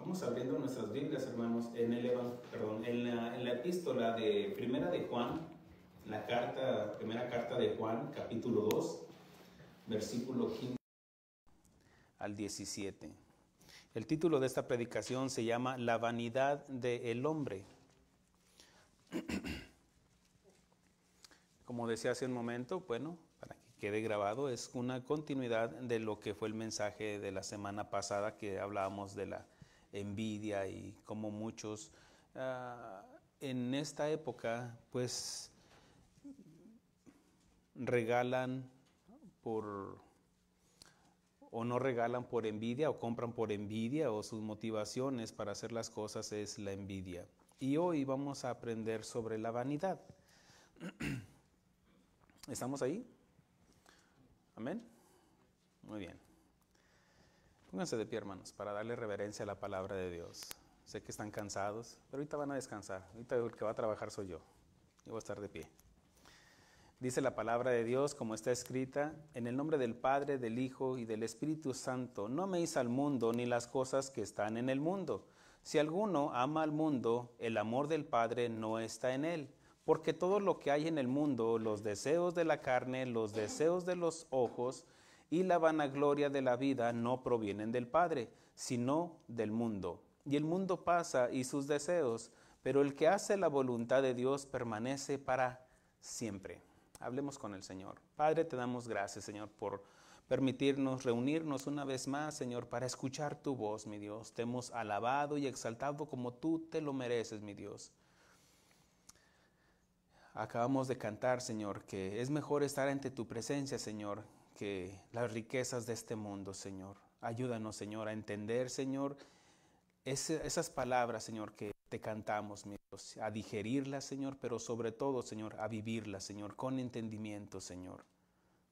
Vamos abriendo nuestras Biblias, hermanos, en la epístola de Primera de Juan, primera carta de Juan, capítulo 2, versículo 15 al 17. El título de esta predicación se llama La vanidad del hombre. Como decía hace un momento, bueno, para que quede grabado, es una continuidad de lo que fue el mensaje de la semana pasada, que hablábamos de la envidia y cómo muchos en esta época pues regalan o no regalan por envidia, o compran por envidia, o sus motivaciones para hacer las cosas es la envidia. Y hoy vamos a aprender sobre la vanidad. ¿Estamos ahí? ¿Amén? Muy bien. Pónganse de pie, hermanos, para darle reverencia a la palabra de Dios. Sé que están cansados, pero ahorita van a descansar. Ahorita el que va a trabajar soy yo. Yo voy a estar de pie. Dice la palabra de Dios, como está escrita: en el nombre del Padre, del Hijo y del Espíritu Santo, no améis al mundo ni las cosas que están en el mundo. Si alguno ama al mundo, el amor del Padre no está en él. Porque todo lo que hay en el mundo, los deseos de la carne, los deseos de los ojos y la vanagloria de la vida, no provienen del Padre, sino del mundo. Y el mundo pasa y sus deseos, pero el que hace la voluntad de Dios permanece para siempre. Hablemos con el Señor. Padre, te damos gracias, Señor, por permitirnos reunirnos una vez más, Señor, para escuchar tu voz, mi Dios. Te hemos alabado y exaltado como tú te lo mereces, mi Dios. Acabamos de cantar, Señor, que es mejor estar ante tu presencia, Señor, que las riquezas de este mundo, Señor. Ayúdanos, Señor, a entender, Señor, esas palabras, Señor, que te cantamos, mi Dios, a digerirlas, Señor, pero sobre todo, Señor, a vivirlas, Señor, con entendimiento, Señor.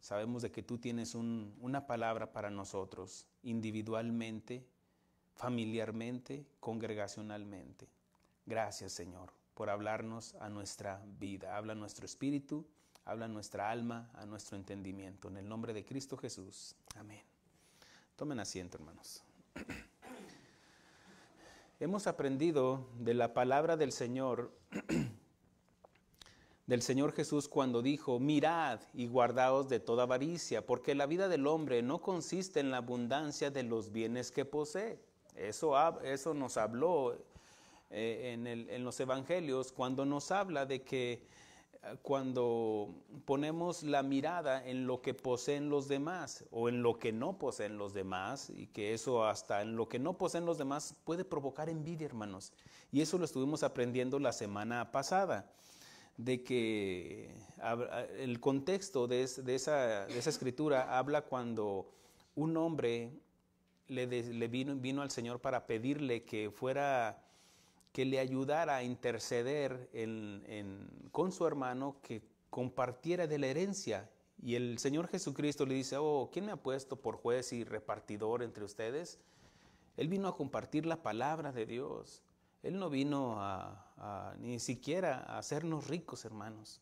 Sabemos de que tú tienes una palabra para nosotros, individualmente, familiarmente, congregacionalmente. Gracias, Señor, por hablarnos a nuestra vida. Habla a nuestro espíritu, habla a nuestra alma, a nuestro entendimiento. En el nombre de Cristo Jesús. Amén. Tomen asiento, hermanos. Hemos aprendido de la palabra del Señor Jesús cuando dijo: mirad y guardaos de toda avaricia, porque la vida del hombre no consiste en la abundancia de los bienes que posee. Eso nos habló en los evangelios, cuando nos habla de que cuando ponemos la mirada en lo que poseen los demás o en lo que no poseen los demás, y que eso hasta en lo que no poseen los demás puede provocar envidia, hermanos. Y eso lo estuvimos aprendiendo la semana pasada, de que el contexto de esa escritura habla cuando un hombre le vino al Señor para pedirle que le ayudara a interceder con su hermano, que compartiera de la herencia. Y el Señor Jesucristo le dice: ¿quién me ha puesto por juez y repartidor entre ustedes? Él vino a compartir la palabra de Dios. Él no vino ni siquiera a hacernos ricos, hermanos.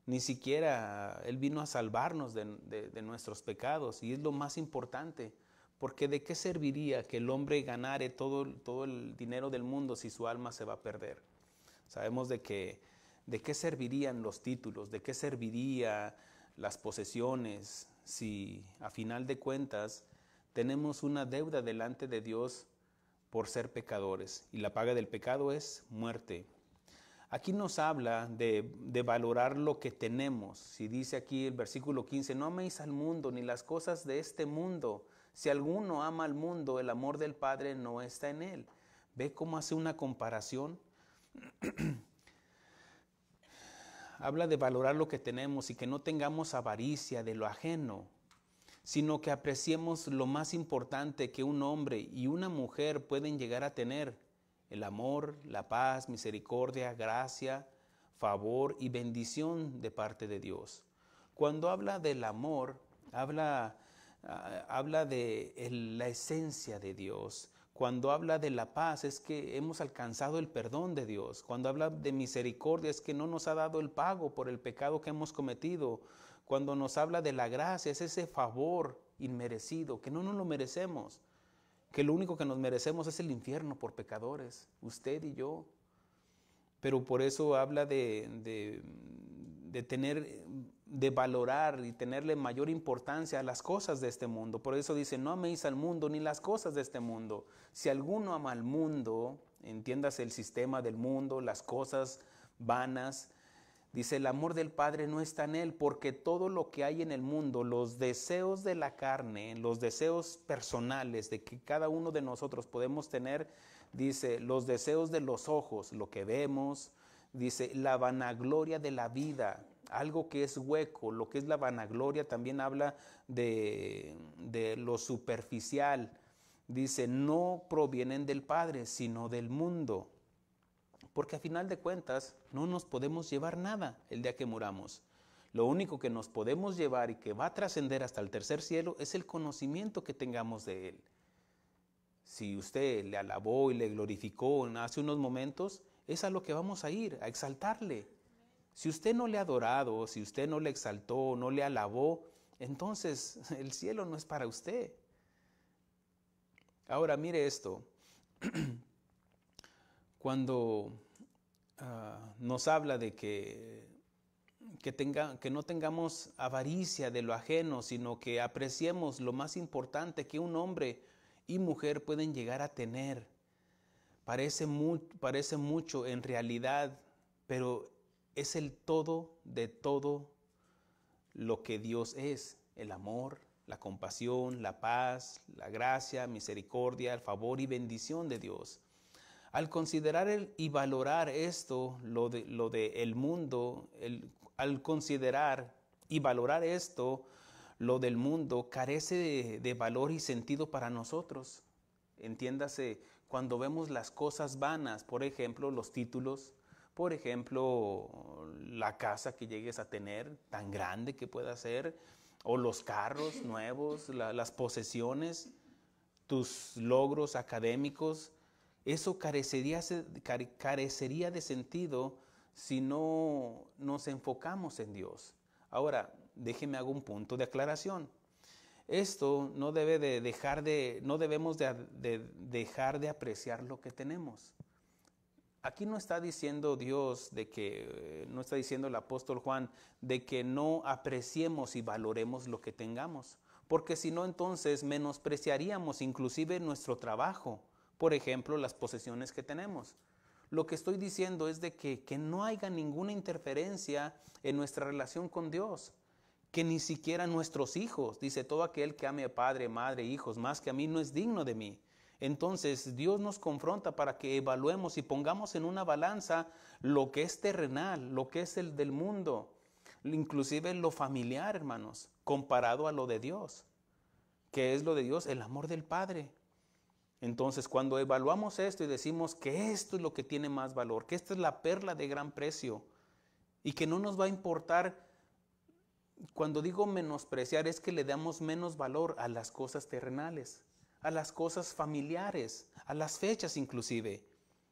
Ni siquiera Él vino a salvarnos de nuestros pecados. Y es lo más importante. Porque ¿de qué serviría que el hombre ganare todo el dinero del mundo si su alma se va a perder? Sabemos de qué servirían los títulos, de qué serviría las posesiones, si a final de cuentas tenemos una deuda delante de Dios por ser pecadores, y la paga del pecado es muerte. Aquí nos habla de valorar lo que tenemos. Si dice aquí el versículo 15: no améis al mundo ni las cosas de este mundo. Si alguno ama al mundo, el amor del Padre no está en él. ¿Ve cómo hace una comparación? Habla de valorar lo que tenemos y que no tengamos avaricia de lo ajeno, sino que apreciemos lo más importante que un hombre y una mujer pueden llegar a tener: el amor, la paz, misericordia, gracia, favor y bendición de parte de Dios. Cuando habla del amor, habla de la esencia de Dios. Cuando habla de la paz, es que hemos alcanzado el perdón de Dios. Cuando habla de misericordia, es que no nos ha dado el pago por el pecado que hemos cometido. Cuando nos habla de la gracia, es ese favor inmerecido, que no nos lo merecemos. que lo único que nos merecemos es el infierno por pecadores, usted y yo. Pero por eso habla de tener, de valorar y tenerle mayor importancia a las cosas de este mundo. Por eso dice, no améis al mundo ni las cosas de este mundo. Si alguno ama al mundo, entiéndase el sistema del mundo, las cosas vanas, dice, el amor del Padre no está en él, porque todo lo que hay en el mundo, los deseos de la carne, los deseos personales de que cada uno de nosotros podemos tener, dice, los deseos de los ojos, lo que vemos, dice, la vanagloria de la vida, algo que es hueco, lo que es la vanagloria también habla de lo superficial, dice, no provienen del Padre, sino del mundo. Porque a final de cuentas no nos podemos llevar nada el día que muramos. Lo único que nos podemos llevar y que va a trascender hasta el tercer cielo es el conocimiento que tengamos de Él. Si usted le alabó y le glorificó hace unos momentos, es a lo que vamos a ir, a exaltarle. Si usted no le ha adorado, si usted no le exaltó, no le alabó, entonces el cielo no es para usted. Ahora mire esto. Cuando nos habla de que no tengamos avaricia de lo ajeno, sino que apreciemos lo más importante que un hombre y mujer pueden llegar a tener. Parece mucho en realidad, pero es el todo de todo lo que Dios es: el amor, la compasión, la paz, la gracia, misericordia, el favor y bendición de Dios. Al considerar y valorar esto, lo de el mundo, al considerar y valorar esto, lo del mundo, carece de valor y sentido para nosotros. Entiéndase, cuando vemos las cosas vanas, por ejemplo, los títulos, por ejemplo, la casa que llegues a tener, tan grande que pueda ser, o los carros nuevos, las posesiones, tus logros académicos, eso carecería de sentido si no nos enfocamos en Dios. Ahora, déjeme hago un punto de aclaración. Esto no debemos de dejar de apreciar lo que tenemos. Aquí no está diciendo Dios no está diciendo el apóstol Juan de que no apreciemos y valoremos lo que tengamos, porque si no, entonces menospreciaríamos inclusive nuestro trabajo. Por ejemplo, las posesiones que tenemos. Lo que estoy diciendo es de que no haya ninguna interferencia en nuestra relación con Dios, que ni siquiera nuestros hijos, dice, todo aquel que ame a padre, madre, hijos, más que a mí, no es digno de mí. Entonces Dios nos confronta para que evaluemos y pongamos en una balanza lo que es terrenal, lo que es el del mundo, inclusive lo familiar, hermanos, comparado a lo de Dios. ¿Qué es lo de Dios? El amor del Padre. Entonces, cuando evaluamos esto y decimos que esto es lo que tiene más valor, que esta es la perla de gran precio y que no nos va a importar, cuando digo menospreciar, es que le damos menos valor a las cosas terrenales, a las cosas familiares, a las fechas inclusive,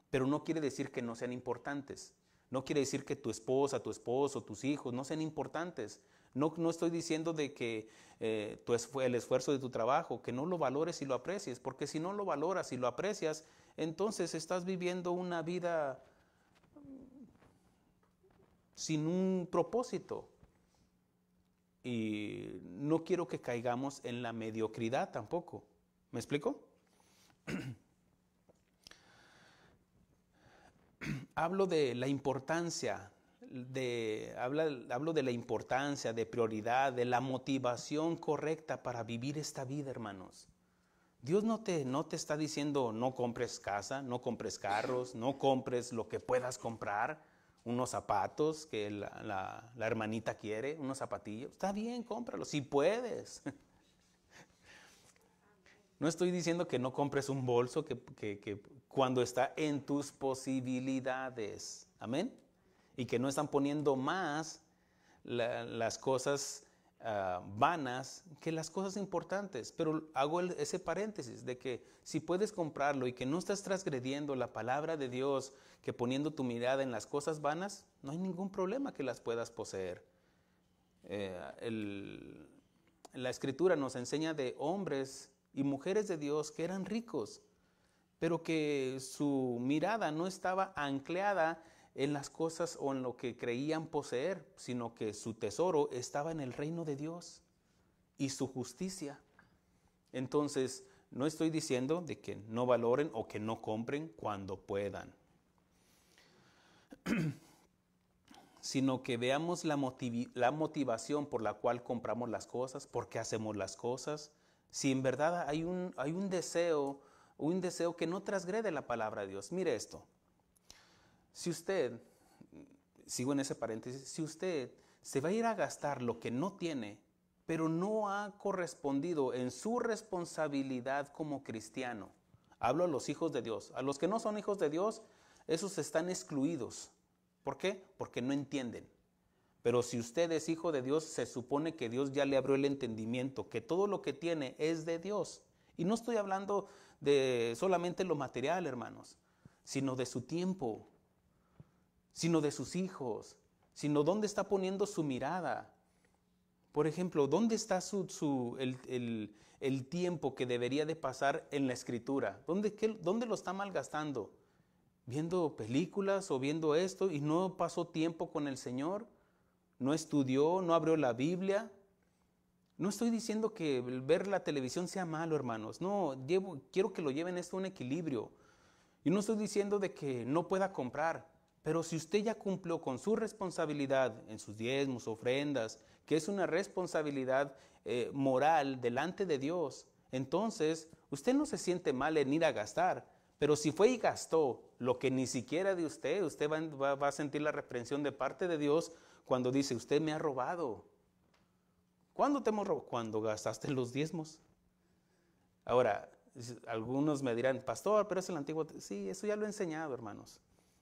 pero no quiere decir que no sean importantes. No quiere decir que tu esposa, tu esposo, tus hijos no sean importantes. No estoy diciendo de que el esfuerzo de tu trabajo, que no lo valores y lo aprecies, porque si no lo valoras y lo aprecias, entonces estás viviendo una vida sin un propósito. Y no quiero que caigamos en la mediocridad tampoco. ¿Me explico? Hablo de la importancia, hablo de la importancia, de prioridad, de la motivación correcta para vivir esta vida, hermanos. Dios no te está diciendo no compres casa, no compres carros, no compres lo que puedas comprar, unos zapatos que la hermanita quiere, unos zapatillos. Está bien, cómpralos, si puedes. No estoy diciendo que no compres un bolso que cuando está en tus posibilidades. Amén. Y que no están poniendo más las cosas vanas que las cosas importantes. Pero hago ese paréntesis de que si puedes comprarlo y que no estás transgrediendo la palabra de Dios, que poniendo tu mirada en las cosas vanas, no hay ningún problema que las puedas poseer. La Escritura nos enseña de hombres y mujeres de Dios que eran ricos, pero que su mirada no estaba anclada en las cosas o en lo que creían poseer, sino que su tesoro estaba en el reino de Dios y su justicia. Entonces, no estoy diciendo de que no valoren o que no compren cuando puedan, sino que veamos la motivación por la cual compramos las cosas, por qué hacemos las cosas. Si en verdad hay un deseo que no transgrede la palabra de Dios. Mire esto. Si usted, sigo en ese paréntesis, si usted se va a ir a gastar lo que no tiene, pero no ha correspondido en su responsabilidad como cristiano, hablo a los hijos de Dios. A los que no son hijos de Dios, esos están excluidos. ¿Por qué? Porque no entienden. Pero si usted es hijo de Dios, se supone que Dios ya le abrió el entendimiento, que todo lo que tiene es de Dios. Y no estoy hablando de solamente lo material, hermanos, sino de su tiempo, sino de sus hijos, sino dónde está poniendo su mirada. Por ejemplo, ¿dónde está el tiempo que debería de pasar en la Escritura? ¿Dónde lo está malgastando? ¿Viendo películas o viendo esto y no pasó tiempo con el Señor? ¿No estudió? ¿No abrió la Biblia? No estoy diciendo que ver la televisión sea malo, hermanos. No, quiero que lo lleven esto a un equilibrio. Y no estoy diciendo de que no pueda comprar, pero si usted ya cumplió con su responsabilidad en sus diezmos, ofrendas, que es una responsabilidad moral delante de Dios, entonces usted no se siente mal en ir a gastar. Pero si fue y gastó lo que ni siquiera de usted va a sentir la reprensión de parte de Dios cuando dice, usted me ha robado. ¿Cuándo te hemos robado? Cuando gastaste los diezmos. Ahora, algunos me dirán, pastor, pero es el antiguo. Sí, eso ya lo he enseñado, hermanos.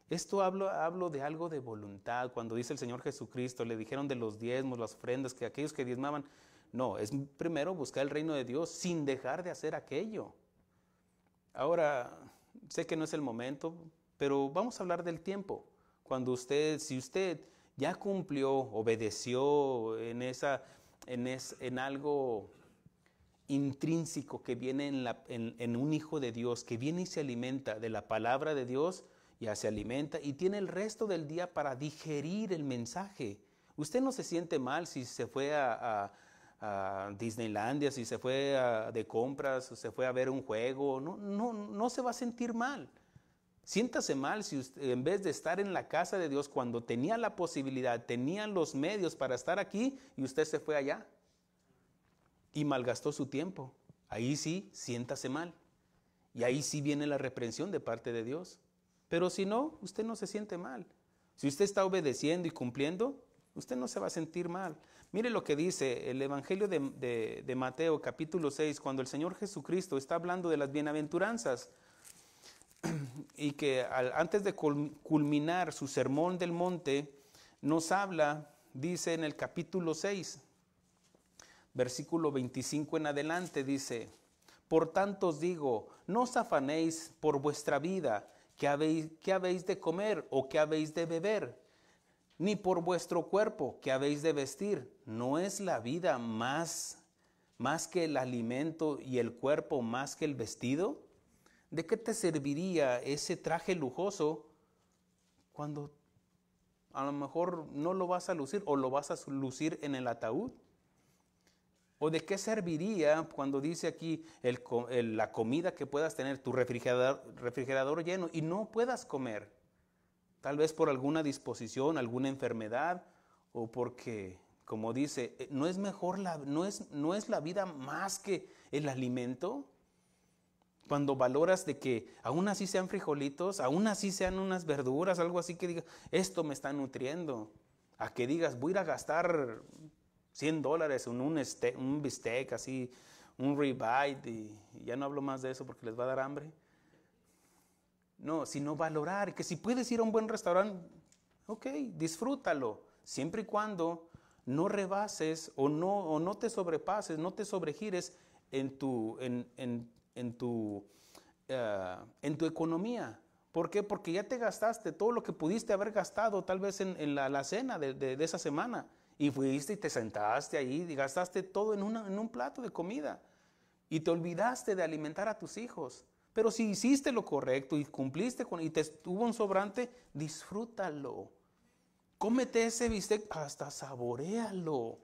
Esto hablo de algo de voluntad. Cuando dice el Señor Jesucristo, le dijeron de los diezmos, las ofrendas, que aquellos que diezmaban. No, es primero buscar el reino de Dios sin dejar de hacer aquello. Ahora, sé que no es el momento, pero vamos a hablar del tiempo. Si usted ya cumplió, obedeció en algo intrínseco que viene en un hijo de Dios, que viene y se alimenta de la palabra de Dios, ya se alimenta y tiene el resto del día para digerir el mensaje. Usted no se siente mal si se fue a Disneylandia, si se fue de compras, o se fue a ver un juego. No se va a sentir mal. Siéntase mal si usted, en vez de estar en la casa de Dios cuando tenía la posibilidad, tenía los medios para estar aquí y usted se fue allá y malgastó su tiempo. Ahí sí, siéntase mal. Y ahí sí viene la reprensión de parte de Dios. Pero si no, usted no se siente mal. Si usted está obedeciendo y cumpliendo, usted no se va a sentir mal. Mire lo que dice el Evangelio de Mateo, capítulo 6, cuando el Señor Jesucristo está hablando de las bienaventuranzas y que antes de culminar su sermón del monte, nos habla, dice en el capítulo 6, versículo 25 en adelante, dice, por tanto os digo, no os afanéis por vuestra vida, qué habéis de comer o qué habéis de beber, ni por vuestro cuerpo, qué habéis de vestir. ¿No es la vida más que el alimento y el cuerpo más que el vestido? ¿De qué te serviría ese traje lujoso cuando a lo mejor no lo vas a lucir o lo vas a lucir en el ataúd? ¿O de qué serviría cuando dice aquí la comida que puedas tener, tu refrigerador lleno y no puedas comer? Tal vez por alguna disposición, alguna enfermedad o porque, como dice, ¿no es la vida más que el alimento? Cuando valoras de que aún así sean frijolitos, aún así sean unas verduras, algo así que digas, esto me está nutriendo. A que digas, voy a ir a gastar $100 en un bistec, así, un ribeye, y ya no hablo más de eso porque les va a dar hambre. No, sino valorar que si puedes ir a un buen restaurante, ok, disfrútalo, siempre y cuando no rebases o no te sobrepases, no te sobregires en tu economía. ¿Por qué? Porque ya te gastaste todo lo que pudiste haber gastado tal vez en la cena de esa semana y fuiste y te sentaste ahí y gastaste todo en un plato de comida. y te olvidaste de alimentar a tus hijos. Pero si hiciste lo correcto y cumpliste y te estuvo un sobrante, disfrútalo. Cómete ese bistec, hasta saboréalo.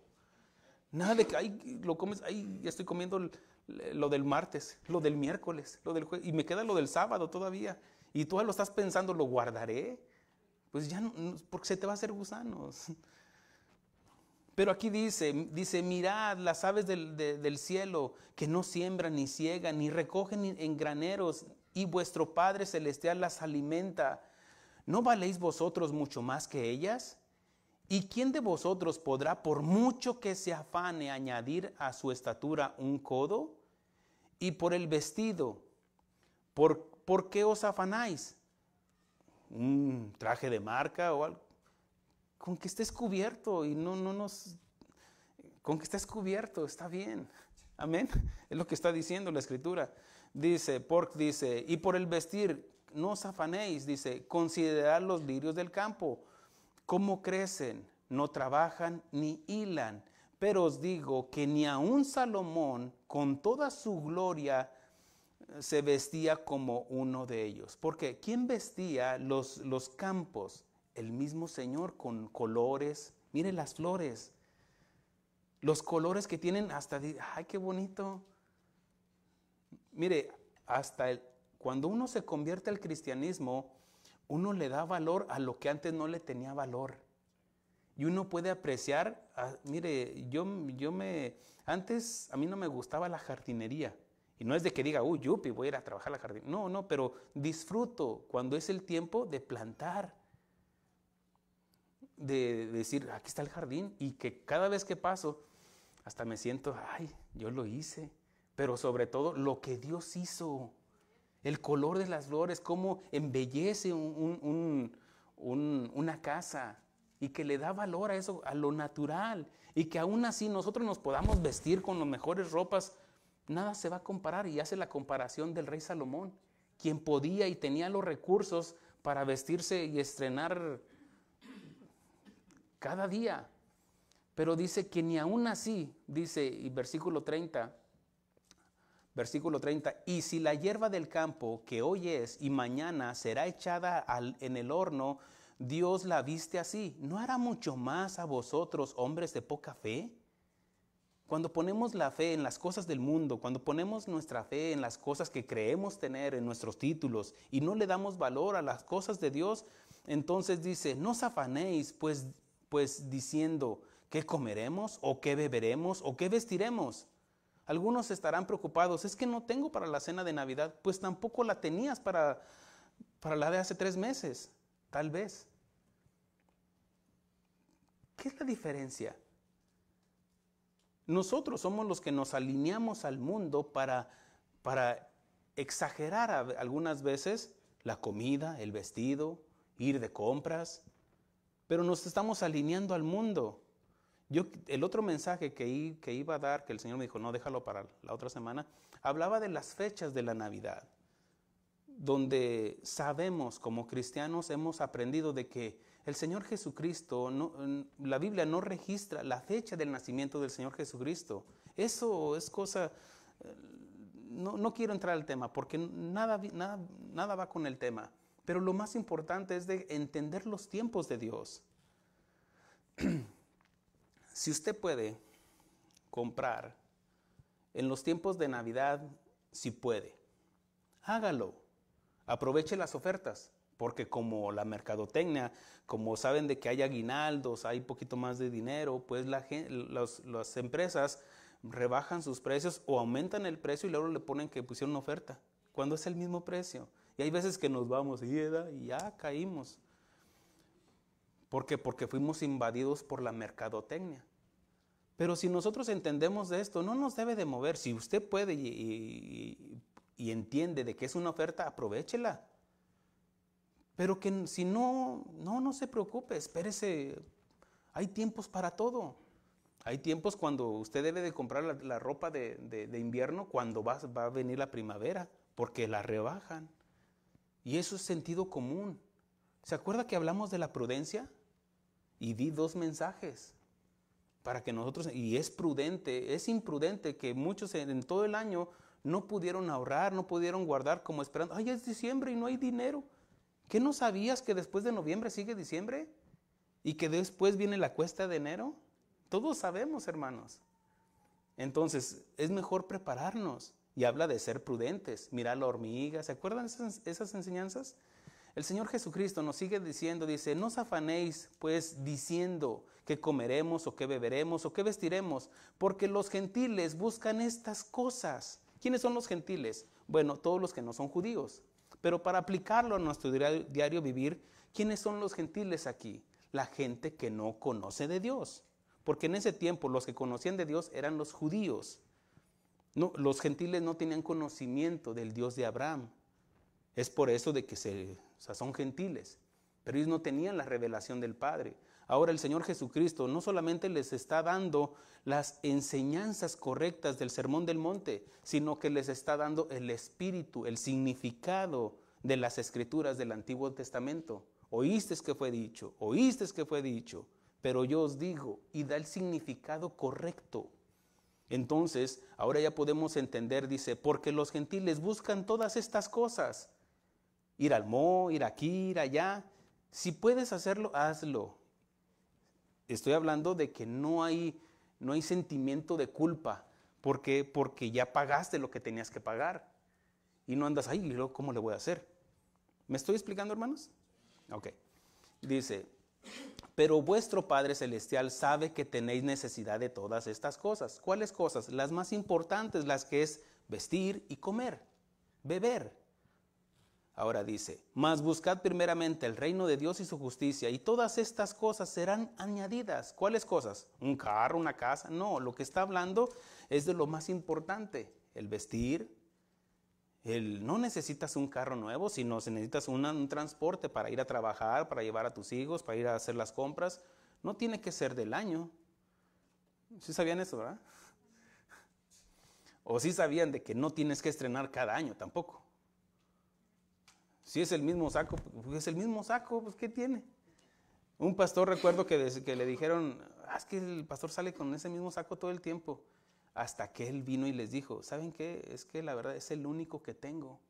Nada de que ay, lo comes, ay, ya estoy comiendo lo del martes, lo del miércoles, lo del jueves, y me queda lo del sábado todavía. Y tú lo estás pensando, ¿lo guardaré? Pues ya no, porque se te va a hacer gusanos. Pero aquí dice, mirad las aves del cielo, que no siembran, ni ciegan, ni recogen en graneros, y vuestro Padre Celestial las alimenta. ¿No valéis vosotros mucho más que ellas? ¿Y quién de vosotros podrá, por mucho que se afane, añadir a su estatura un codo? Y por el vestido, ¿por qué os afanáis? ¿Un traje de marca o algo? Con que estés cubierto y con que estés cubierto, está bien. Amén. Es lo que está diciendo la Escritura. Dice, y por el vestir, no os afanéis, dice, considerad los lirios del campo, cómo crecen, no trabajan ni hilan. Pero os digo que ni aun Salomón, con toda su gloria, se vestía como uno de ellos. Porque ¿quién vestía los campos? El mismo Señor, con colores. Mire las flores, los colores que tienen, hasta, ay, qué bonito. Mire, cuando uno se convierte al cristianismo, uno le da valor a lo que antes no le tenía valor. Y uno puede apreciar, mire, antes a mí no me gustaba la jardinería. Y no es de que diga, uy, yupi, voy a ir a trabajar a la jardinería. No, pero disfruto cuando es el tiempo de plantar. De decir, aquí está el jardín, y que cada vez que paso, hasta me siento, ay, yo lo hice. Pero sobre todo, lo que Dios hizo, el color de las flores, cómo embellece una casa, y que le da valor a eso, a lo natural, y que aún así nosotros nos podamos vestir con las mejores ropas, nada se va a comparar. Y hace la comparación del rey Salomón, quien podía y tenía los recursos para vestirse y estrenar cada día. Pero dice que ni aún así, dice, y versículo 30, y si la hierba del campo que hoy es y mañana será echada en el horno, Dios la viste así, ¿no hará mucho más a vosotros, hombres de poca fe? Cuando ponemos la fe en las cosas del mundo, cuando ponemos nuestra fe en las cosas que creemos tener, en nuestros títulos, y no le damos valor a las cosas de Dios, entonces dice, no os afanéis, pues diciendo, ¿qué comeremos? ¿O qué beberemos? ¿O qué vestiremos? Algunos estarán preocupados, es que no tengo para la cena de Navidad. Pues tampoco la tenías para la de hace 3 meses, tal vez. ¿Qué es la diferencia? Nosotros somos los que nos alineamos al mundo para exagerar algunas veces la comida, el vestido, ir de compras, pero nos estamos alineando al mundo. El otro mensaje que iba a dar, que el Señor me dijo, no, déjalo para la otra semana, hablaba de las fechas de la Navidad, donde sabemos como cristianos, hemos aprendido de que el Señor Jesucristo, la Biblia no registra la fecha del nacimiento del Señor Jesucristo. Eso es cosa, no quiero entrar al tema, porque nada va con el tema, pero lo más importante es de entender los tiempos de Dios. Si usted puede comprar en los tiempos de Navidad, si puede, hágalo. Aproveche las ofertas, porque como la mercadotecnia, como saben de que hay aguinaldos, hay poquito más de dinero, pues las empresas rebajan sus precios o aumentan el precio y luego le ponen que pusieron una oferta, cuando es el mismo precio. Y hay veces que nos vamos y ya caímos. ¿Por qué? Porque fuimos invadidos por la mercadotecnia. Pero si nosotros entendemos de esto, no nos debe de mover. Si usted puede y entiende de que es una oferta, aprovéchela. Pero que si no se preocupe, espérese. Hay tiempos para todo. Hay tiempos cuando usted debe de comprar la ropa de invierno cuando va a venir la primavera, porque la rebajan. Y eso es sentido común. ¿Se acuerda que hablamos de la prudencia? Y di 2 mensajes. para que nosotros, y es prudente, es imprudente que muchos en todo el año no pudieron ahorrar, no pudieron guardar como esperando. Ay, es diciembre y no hay dinero. ¿Qué no sabías que después de noviembre sigue diciembre? ¿Y que después viene la cuesta de enero? Todos sabemos, hermanos. Entonces, es mejor prepararnos. Y habla de ser prudentes. Mira la hormiga. ¿Se acuerdan esas enseñanzas? El Señor Jesucristo nos sigue diciendo, dice, no os afanéis pues diciendo que comeremos o que beberemos o que vestiremos, porque los gentiles buscan estas cosas. ¿Quiénes son los gentiles? Bueno, todos los que no son judíos. Pero para aplicarlo a nuestro diario vivir, ¿quiénes son los gentiles aquí? La gente que no conoce de Dios. Porque en ese tiempo los que conocían de Dios eran los judíos. No, los gentiles no tenían conocimiento del Dios de Abraham. Es por eso de que son gentiles. Pero ellos no tenían la revelación del Padre. Ahora el Señor Jesucristo no solamente les está dando las enseñanzas correctas del Sermón del Monte, sino que les está dando el espíritu, el significado de las escrituras del Antiguo Testamento. Oíste que fue dicho, pero yo os digo, y da el significado correcto. Entonces, ahora ya podemos entender, dice, porque los gentiles buscan todas estas cosas. Ir al mall, ir aquí, ir allá. Si puedes hacerlo, hazlo. Estoy hablando de que no hay sentimiento de culpa, porque ya pagaste lo que tenías que pagar. Y no andas, ay, luego, ¿cómo le voy a hacer? ¿Me estoy explicando, hermanos? Ok. Dice, pero vuestro Padre Celestial sabe que tenéis necesidad de todas estas cosas. ¿Cuáles cosas? Las más importantes, las que es vestir y comer, beber. Ahora dice, mas buscad primeramente el reino de Dios y su justicia, y todas estas cosas serán añadidas. ¿Cuáles cosas? ¿Un carro, una casa? No, lo que está hablando es de lo más importante, el vestir. No necesitas un carro nuevo, sino necesitas un transporte para ir a trabajar, para llevar a tus hijos, para ir a hacer las compras. No tiene que ser del año. ¿Sí sabían eso, verdad? O sí sabían de que no tienes que estrenar cada año tampoco. Si es el mismo saco, pues es el mismo saco, pues ¿qué tiene? Un pastor, recuerdo que le dijeron, es que el pastor sale con ese mismo saco todo el tiempo. Hasta que él vino y les dijo, ¿saben qué? Es que la verdad es el único que tengo.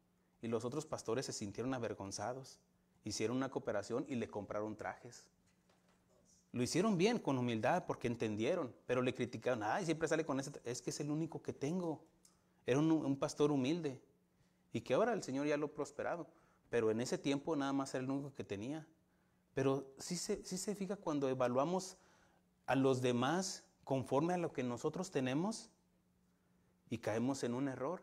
Y los otros pastores se sintieron avergonzados. Hicieron una cooperación y le compraron trajes. Lo hicieron bien, con humildad, porque entendieron. Pero le criticaron, siempre sale con ese. Es que es el único que tengo. Era un pastor humilde. Y que ahora el Señor ya lo ha prosperado. Pero en ese tiempo nada más era el único que tenía. Pero sí se fija cuando evaluamos a los demás conforme a lo que nosotros tenemos y caemos en un error.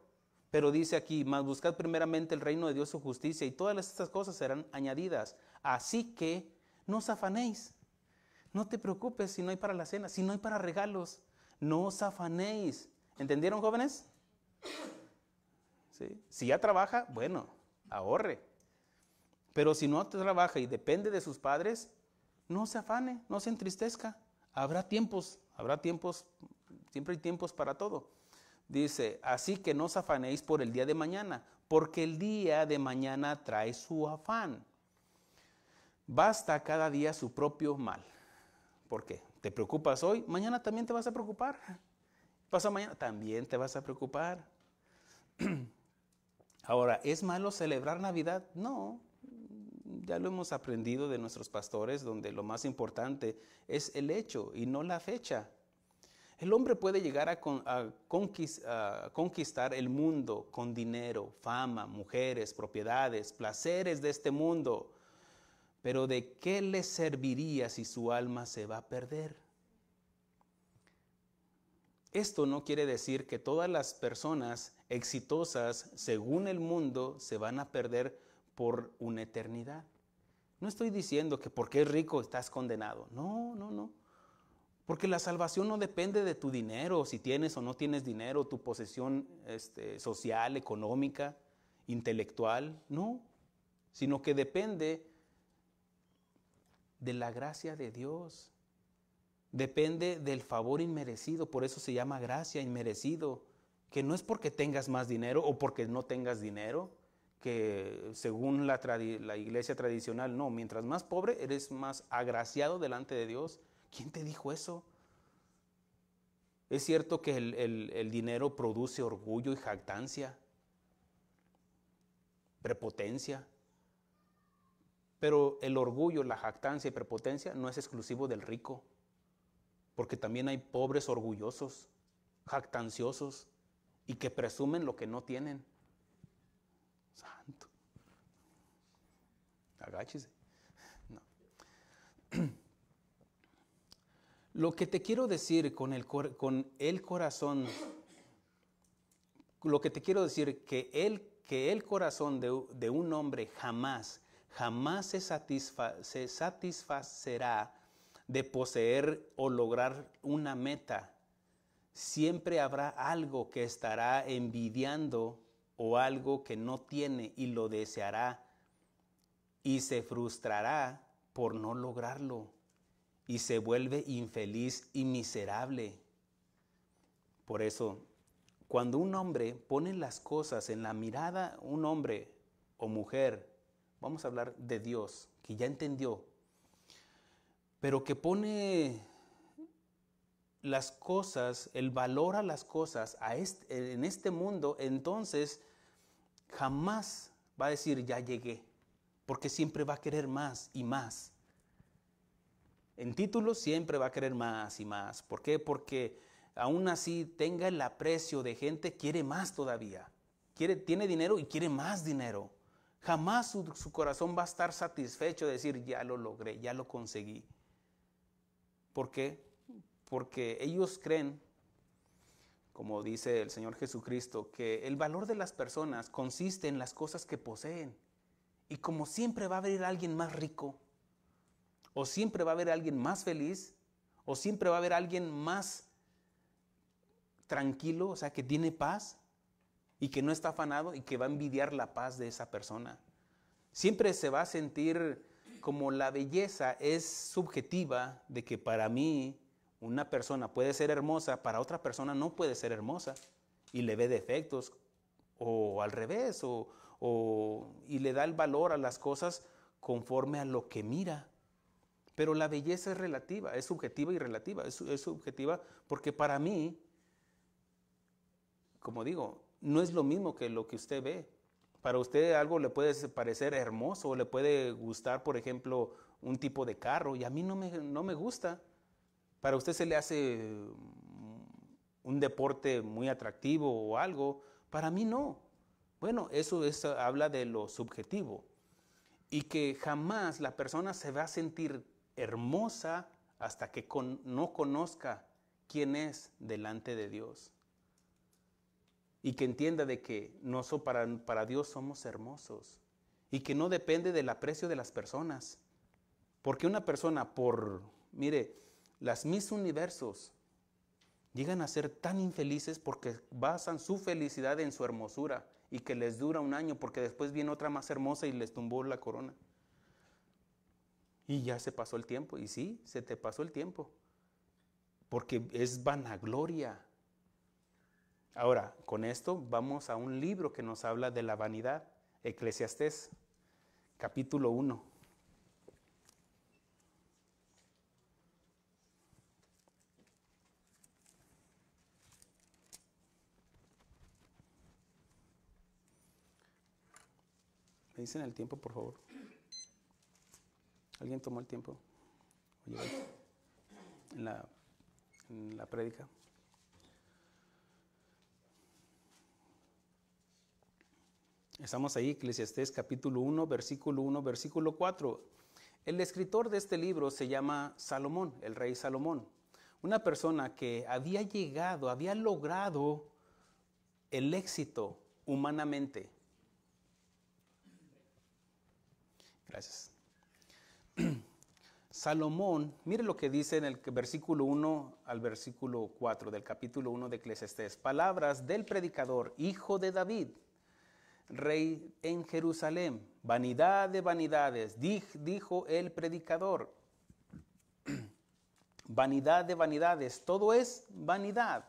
Pero dice aquí, mas buscad primeramente el reino de Dios, su justicia, y todas estas cosas serán añadidas. Así que no os afanéis. No te preocupes si no hay para la cena, si no hay para regalos. No os afanéis. ¿Entendieron, jóvenes? ¿Sí? Si ya trabaja, bueno, ahorre. Pero si no trabaja y depende de sus padres, no se afane, no se entristezca. Habrá tiempos, siempre hay tiempos para todo. Dice, así que no os afanéis por el día de mañana, porque el día de mañana trae su afán. Basta cada día su propio mal. ¿Por qué? ¿Te preocupas hoy? Mañana también te vas a preocupar. Pasa mañana, también te vas a preocupar. Ahora, ¿es malo celebrar Navidad? No. Ya lo hemos aprendido de nuestros pastores, donde lo más importante es el hecho y no la fecha. El hombre puede llegar a conquistar el mundo con dinero, fama, mujeres, propiedades, placeres de este mundo. Pero ¿de qué le serviría si su alma se va a perder? Esto no quiere decir que todas las personas exitosas, según el mundo, se van a perder por una eternidad. No estoy diciendo que porque es rico estás condenado. No. Porque la salvación no depende de tu dinero, si tienes o no tienes dinero, tu posesión social, económica, intelectual, no. Sino que depende de la gracia de Dios. Depende del favor inmerecido, por eso se llama gracia inmerecido, que no es porque tengas más dinero o porque no tengas dinero, que según la iglesia tradicional, no, mientras más pobre eres más agraciado delante de Dios. ¿Quién te dijo eso? Es cierto que el dinero produce orgullo y jactancia, prepotencia, pero el orgullo, la jactancia y prepotencia no es exclusivo del rico, porque también hay pobres orgullosos, jactanciosos y que presumen lo que no tienen. Santo. Agáchese. No. Lo que te quiero decir con el corazón, lo que te quiero decir que el corazón de un hombre jamás se satisfacerá de poseer o lograr una meta. Siempre habrá algo que estará envidiando o algo que no tiene y lo deseará y se frustrará por no lograrlo y se vuelve infeliz y miserable. Por eso, cuando un hombre pone las cosas en la mirada, un hombre o mujer, vamos a hablar de Dios, que ya entendió, pero que pone las cosas, el valor a las cosas en este mundo, entonces jamás va a decir ya llegué, porque siempre va a querer más y más. En títulos siempre va a querer más y más. ¿Por qué? Porque aún así tenga el aprecio de gente, quiere más todavía. Tiene dinero y quiere más dinero. Jamás su corazón va a estar satisfecho de decir ya lo logré, ya lo conseguí. ¿Por qué? Porque ellos creen, como dice el Señor Jesucristo, que el valor de las personas consiste en las cosas que poseen. Y como siempre va a haber alguien más rico, o siempre va a haber alguien más feliz, o siempre va a haber alguien más tranquilo, o sea, que tiene paz y que no está afanado y que va a envidiar la paz de esa persona. Siempre se va a sentir como la belleza es subjetiva, de que para mí una persona puede ser hermosa, para otra persona no puede ser hermosa y le ve defectos, o al revés, y le da el valor a las cosas conforme a lo que mira. Pero la belleza es relativa, es subjetiva y relativa. Es subjetiva porque para mí, como digo, no es lo mismo que lo que usted ve. Para usted algo le puede parecer hermoso, o le puede gustar, por ejemplo, un tipo de carro, y a mí no me gusta. Para usted se le hace un deporte muy atractivo o algo, para mí no. Bueno, eso habla de lo subjetivo. Y que jamás la persona se va a sentir hermosa hasta que no conozca quién es delante de Dios. Y que entienda de que para Dios somos hermosos. Y que no depende del aprecio de las personas. Porque una persona mire, las Miss Universos llegan a ser tan infelices porque basan su felicidad en su hermosura y que les dura un año, porque después viene otra más hermosa y les tumbó la corona. Y ya se pasó el tiempo. Y sí, se te pasó el tiempo. Porque es vanagloria. Ahora, con esto vamos a un libro que nos habla de la vanidad. Eclesiastés, capítulo 1. ¿Me dicen el tiempo, por favor? ¿Alguien tomó el tiempo? Oye, en la prédica. Estamos ahí, Eclesiastés capítulo 1, versículo 4. El escritor de este libro se llama Salomón, el rey Salomón. Una persona que había logrado el éxito humanamente. Gracias. Salomón, mire lo que dice en el versículo 1 al versículo 4 del capítulo 1 de Eclesiastés. Palabras del predicador, hijo de David, rey en Jerusalén. Vanidad de vanidades, dijo el predicador. Vanidad de vanidades, todo es vanidad.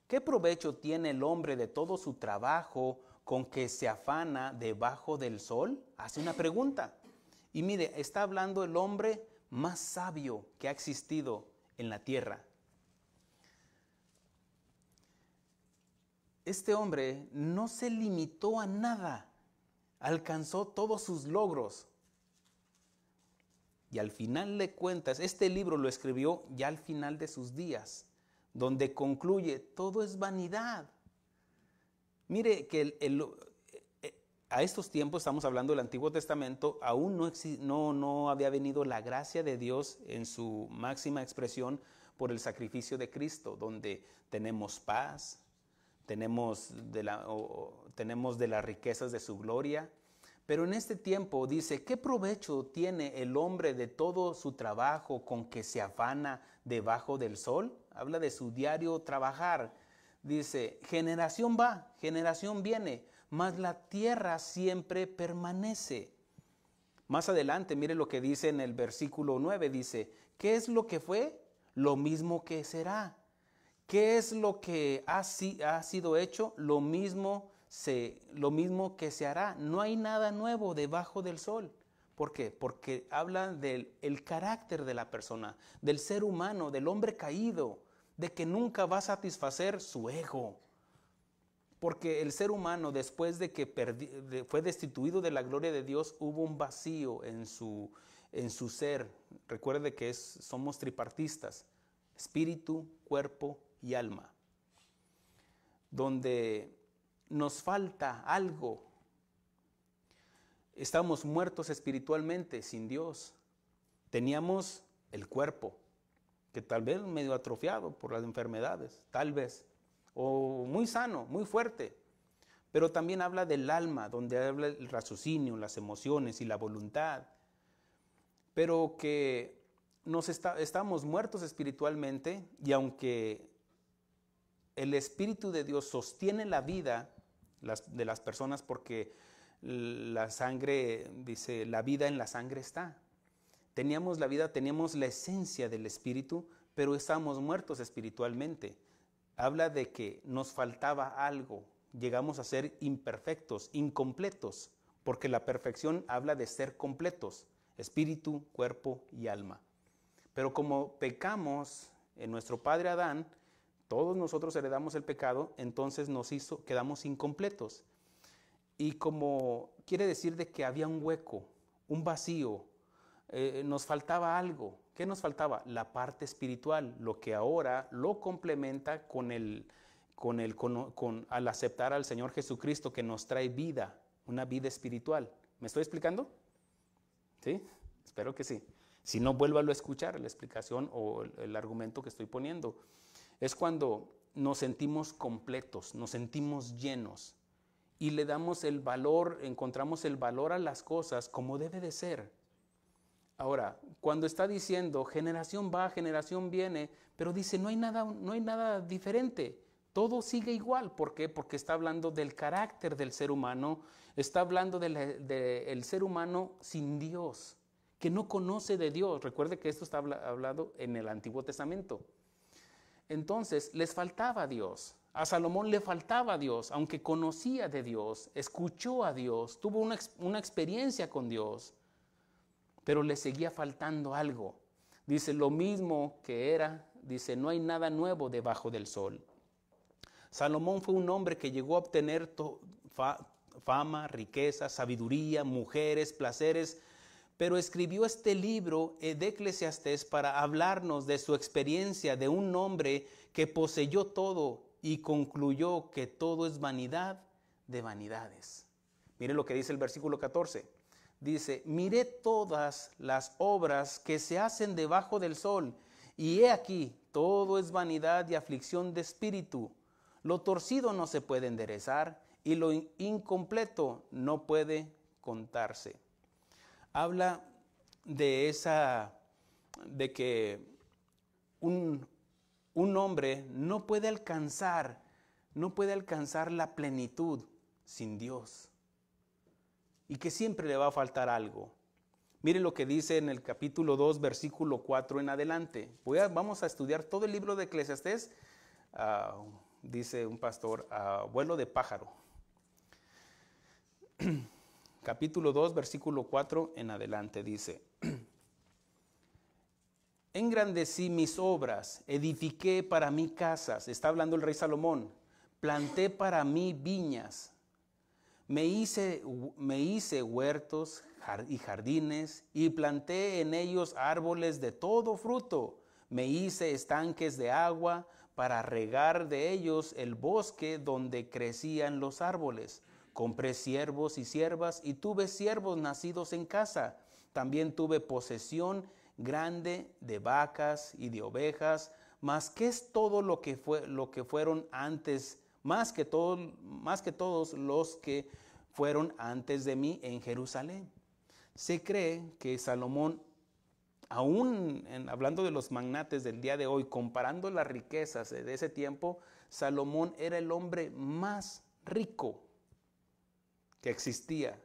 ¿Qué provecho tiene el hombre de todo su trabajo con que se afana debajo del sol? Hace una pregunta. Y mire, está hablando el hombre más sabio que ha existido en la tierra. este hombre no se limitó a nada, alcanzó todos sus logros. Y al final de cuentas, este libro lo escribió ya al final de sus días, donde concluye, todo es vanidad. Mire que a estos tiempos, estamos hablando del Antiguo Testamento, aún no había venido la gracia de Dios en su máxima expresión por el sacrificio de Cristo, donde tenemos paz, tenemos de las riquezas de su gloria. Pero en este tiempo dice, ¿qué provecho tiene el hombre de todo su trabajo con que se afana debajo del sol? Habla de su diario trabajar. Dice, generación va, generación viene, mas la tierra siempre permanece. Más adelante, mire lo que dice en el versículo 9, dice, ¿qué es lo que fue? Lo mismo que será. ¿Qué es lo que ha sido hecho? Lo mismo que se hará. No hay nada nuevo debajo del sol. ¿Por qué? Porque habla del carácter de la persona, del ser humano, del hombre caído, de que nunca va a satisfacer su ego. Porque el ser humano, después de que fue destituido de la gloria de Dios, hubo un vacío en su ser. Recuerde que somos tripartistas, espíritu, cuerpo y alma, donde nos falta algo. Estamos muertos espiritualmente sin Dios. Teníamos el cuerpo, que tal vez medio atrofiado por las enfermedades, tal vez, o muy sano, muy fuerte. Pero también habla del alma, donde habla el raciocinio, las emociones y la voluntad. Pero que estamos muertos espiritualmente, y aunque el Espíritu de Dios sostiene la vida de las personas, porque la sangre, dice, la vida en la sangre está. Teníamos la vida, teníamos la esencia del Espíritu, pero estábamos muertos espiritualmente. Habla de que nos faltaba algo, llegamos a ser imperfectos, incompletos, porque la perfección habla de ser completos, espíritu, cuerpo y alma. Pero como pecamos en nuestro padre Adán, todos nosotros heredamos el pecado, entonces quedamos incompletos. Y como quiere decir de que había un hueco, un vacío, nos faltaba algo. ¿Qué nos faltaba? La parte espiritual, lo que ahora lo complementa al aceptar al Señor Jesucristo, que nos trae vida, una vida espiritual. ¿Me estoy explicando? ¿Sí? Espero que sí. Si no, vuélvalo a escuchar la explicación o el argumento que estoy poniendo. Es cuando nos sentimos completos, nos sentimos llenos y le damos el valor, encontramos el valor a las cosas como debe de ser. Ahora, cuando está diciendo generación va, generación viene, pero dice no hay nada diferente, todo sigue igual. ¿Por qué? Porque está hablando del carácter del ser humano, está hablando del ser humano sin Dios, que no conoce de Dios. Recuerde que esto está hablado en el Antiguo Testamento. Entonces, les faltaba Dios. A Salomón le faltaba Dios, aunque conocía de Dios, escuchó a Dios, tuvo una experiencia con Dios, pero le seguía faltando algo. Dice, lo mismo que era, dice, no hay nada nuevo debajo del sol. Salomón fue un hombre que llegó a obtener fama, riqueza, sabiduría, mujeres, placeres, pero escribió este libro de Eclesiastés para hablarnos de su experiencia de un hombre que poseyó todo y concluyó que todo es vanidad de vanidades. Mire lo que dice el versículo 14. Dice, miré todas las obras que se hacen debajo del sol, y he aquí, todo es vanidad y aflicción de espíritu. Lo torcido no se puede enderezar, y lo incompleto no puede contarse. Habla de que un hombre no puede alcanzar la plenitud sin Dios, y que siempre le va a faltar algo. Mire lo que dice en el capítulo 2, versículo 4 en adelante. Vamos a estudiar todo el libro de Eclesiastés, dice un pastor, vuelo de pájaro. Capítulo 2, versículo 4 en adelante dice, engrandecí mis obras, edifiqué para mí casas. Está hablando el rey Salomón. planté para mí viñas, me hice huertos y jardines, y planté en ellos árboles de todo fruto. Me hice estanques de agua para regar de ellos el bosque donde crecían los árboles. Compré siervos y siervas, y tuve siervos nacidos en casa. También tuve posesión grande de vacas y de ovejas. Mas ¿qué es todo lo que fueron antes, más que todos los que fueron antes de mí en Jerusalén? Se cree que Salomón, aún hablando de los magnates del día de hoy, comparando las riquezas de ese tiempo, Salomón era el hombre más rico que existía,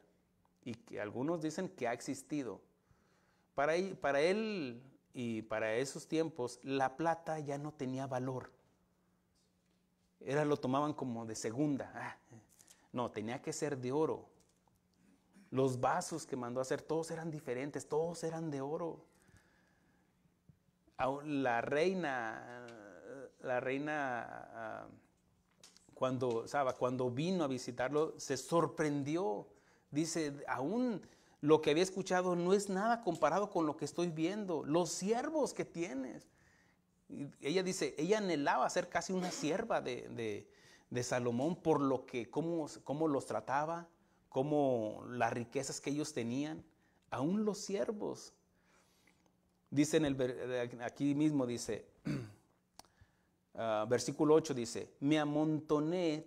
y que algunos dicen que ha existido. Para él y para esos tiempos, la plata ya no tenía valor. Lo tomaban como de segunda. No, tenía que ser de oro. Los vasos que mandó a hacer, todos eran diferentes, todos eran de oro. La reina, cuando vino a visitarlo, se sorprendió. Dice, aún lo que había escuchado no es nada comparado con lo que estoy viendo. Los siervos que tienes. Y ella dice, ella anhelaba ser casi una sierva de Salomón por cómo los trataba, cómo las riquezas que ellos tenían. Aún los siervos. Dice aquí mismo, dice, versículo 8 dice, me amontoné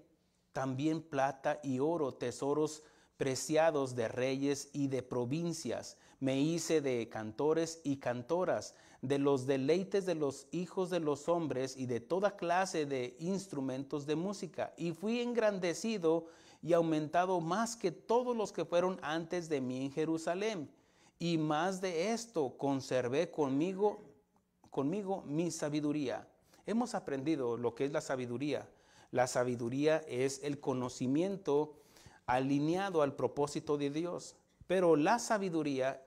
también plata y oro, tesoros preciados de reyes y de provincias. Me hice de cantores y cantoras, de los deleites de los hijos de los hombres y de toda clase de instrumentos de música. Y fui engrandecido y aumentado más que todos los que fueron antes de mí en Jerusalén. Y más de esto, conservé conmigo mi sabiduría. Hemos aprendido lo que es la sabiduría. La sabiduría es el conocimiento alineado al propósito de Dios. Pero la sabiduría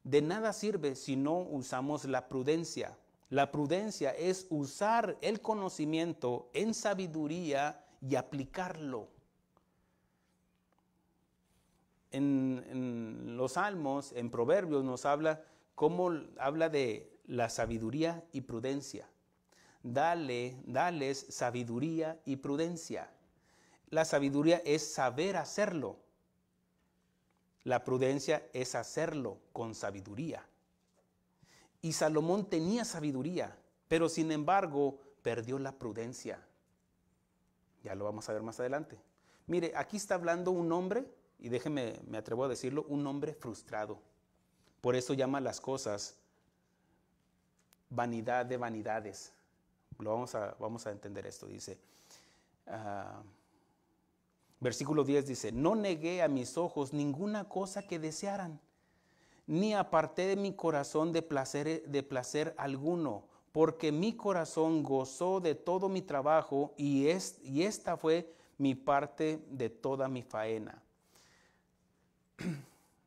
de nada sirve si no usamos la prudencia. La prudencia es usar el conocimiento en sabiduría y aplicarlo. En los Salmos, en Proverbios, nos habla de la sabiduría y prudencia. Dales sabiduría y prudencia. La sabiduría es saber hacerlo. La prudencia es hacerlo con sabiduría. Y Salomón tenía sabiduría, pero sin embargo perdió la prudencia. Ya lo vamos a ver más adelante. Mire, aquí está hablando un hombre, y me atrevo a decirlo, un hombre frustrado. Por eso llama las cosas vanidad de vanidades. Vamos a entender esto. Dice, versículo 10 dice, no negué a mis ojos ninguna cosa que desearan, ni aparté de mi corazón de placer alguno, porque mi corazón gozó de todo mi trabajo, y esta fue mi parte de toda mi faena.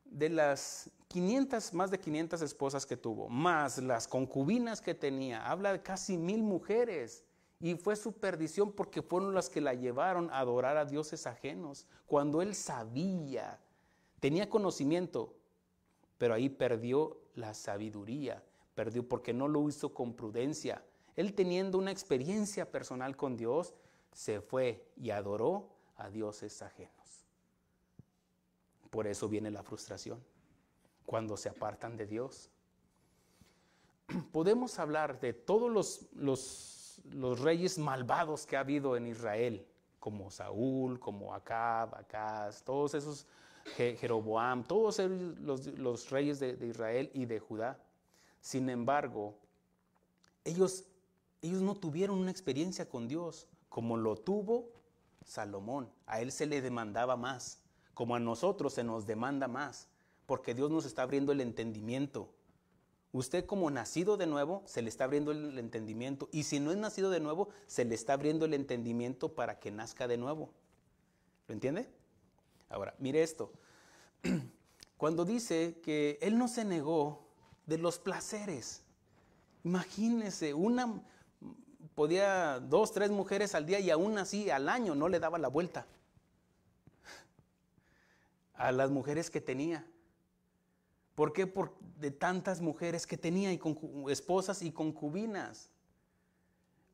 De las más de 500 esposas que tuvo, más las concubinas que tenía, habla de casi 1000 mujeres, y fue su perdición porque fueron las que la llevaron a adorar a dioses ajenos, cuando él sabía, tenía conocimiento, pero ahí perdió la sabiduría, perdió porque no lo hizo con prudencia. Él, teniendo una experiencia personal con Dios, se fue y adoró a dioses ajenos. Por eso viene la frustración, cuando se apartan de Dios. Podemos hablar de todos los reyes malvados que ha habido en Israel, como Saúl, como Acaz, todos esos, Jeroboam, todos los reyes de Israel y de Judá. Sin embargo, ellos no tuvieron una experiencia con Dios como lo tuvo Salomón. A él se le demandaba más, como a nosotros se nos demanda más, porque Dios nos está abriendo el entendimiento. Usted, como nacido de nuevo, se le está abriendo el entendimiento, y si no es nacido de nuevo, se le está abriendo el entendimiento para que nazca de nuevo. ¿Lo entiende? Ahora, mire esto. Cuando dice que él no se negó de los placeres, imagínese, podía 2, 3 mujeres al día y aún así al año no le daba la vuelta a las mujeres que tenía. ¿Por qué? Por de tantas mujeres que tenía y esposas y concubinas.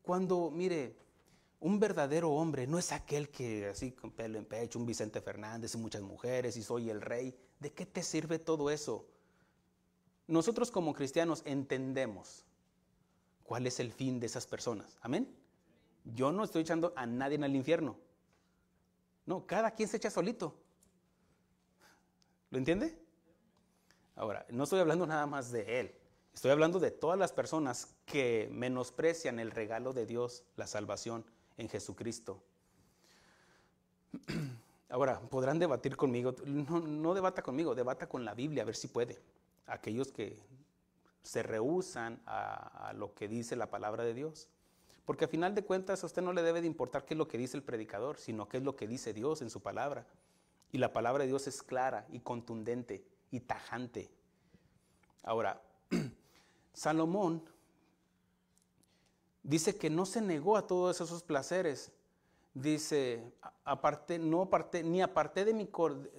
Cuando, mire, un verdadero hombre no es aquel que así con pelo en pecho, un Vicente Fernández y muchas mujeres y soy el rey. ¿De qué te sirve todo eso? Nosotros como cristianos entendemos cuál es el fin de esas personas. Amén. Yo no estoy echando a nadie en el infierno. No, cada quien se echa solito. ¿Lo entiende? Ahora, no estoy hablando nada más de él. Estoy hablando de todas las personas que menosprecian el regalo de Dios, la salvación en Jesucristo. Ahora, podrán debatir conmigo. No debata conmigo, debata con la Biblia, a ver si puede. Aquellos que se rehúsan a lo que dice la palabra de Dios. Porque a final de cuentas a usted no le debe de importar qué es lo que dice el predicador, sino qué es lo que dice Dios en su palabra. Y la palabra de Dios es clara y contundente y tajante. Ahora, Salomón dice que no se negó a todos esos placeres. Dice, ni aparté de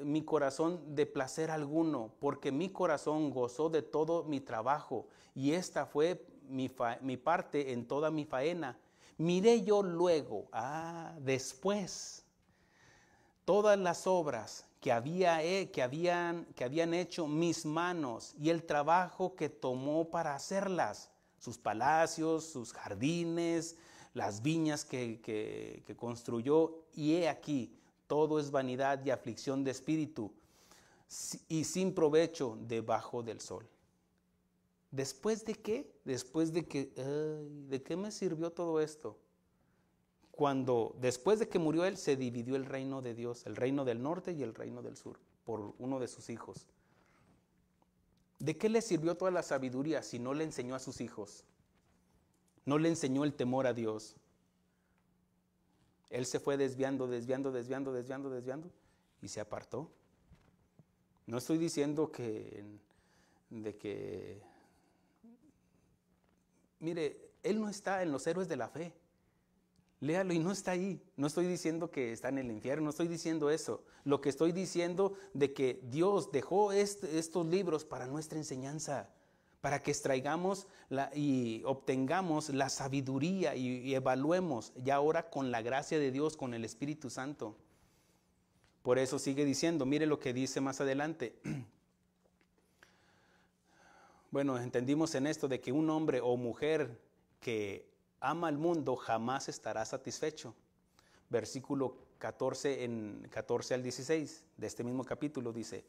mi corazón de placer alguno, porque mi corazón gozó de todo mi trabajo, y esta fue mi parte en toda mi faena. Miré yo luego, después, todas las obras que habían hecho mis manos y el trabajo que tomó para hacerlas, sus palacios, sus jardines, las viñas que construyó, y he aquí, todo es vanidad y aflicción de espíritu, y sin provecho debajo del sol. ¿Después de qué? Después de que, ¿de qué me sirvió todo esto? Cuando después de que murió él, se dividió el reino de Dios, el reino del norte y el reino del sur, por uno de sus hijos. ¿De qué le sirvió toda la sabiduría si no le enseñó a sus hijos? No le enseñó el temor a Dios. Él se fue desviando y se apartó. No estoy diciendo mire, él no está en los héroes de la fe. Léalo y no está ahí. No estoy diciendo que está en el infierno, no estoy diciendo eso. Lo que estoy diciendo de que Dios dejó estos libros para nuestra enseñanza, para que extraigamos y obtengamos la sabiduría y evaluemos ya ahora con la gracia de Dios, con el Espíritu Santo. Por eso sigue diciendo, mire lo que dice más adelante. Bueno, entendimos en esto de que un hombre o mujer que ama al mundo jamás estará satisfecho. Versículo 14 al 16 de este mismo capítulo dice,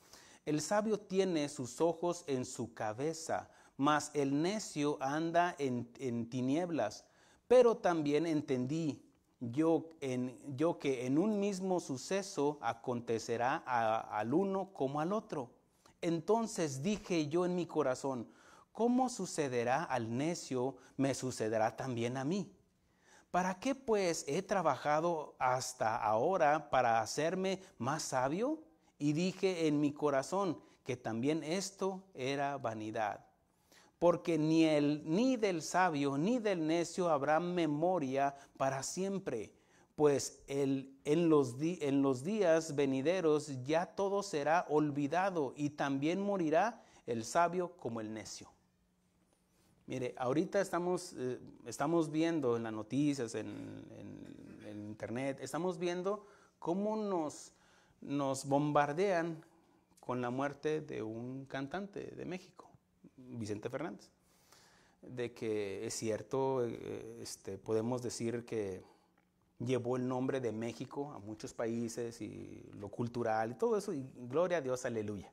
el sabio tiene sus ojos en su cabeza, mas el necio anda en tinieblas. Pero también entendí yo que en un mismo suceso acontecerá al uno como al otro. Entonces dije yo en mi corazón, ¿cómo sucederá al necio, me sucederá también a mí? ¿Para qué pues he trabajado hasta ahora para hacerme más sabio? Y dije en mi corazón que también esto era vanidad. Porque ni del sabio ni del necio habrá memoria para siempre, pues en los días venideros ya todo será olvidado y también morirá el sabio como el necio. Mire, ahorita estamos viendo en las noticias, en internet, estamos viendo cómo nos bombardean con la muerte de un cantante de México, Vicente Fernández. De que es cierto, podemos decir que llevó el nombre de México a muchos países y lo cultural y todo eso, y gloria a Dios, aleluya.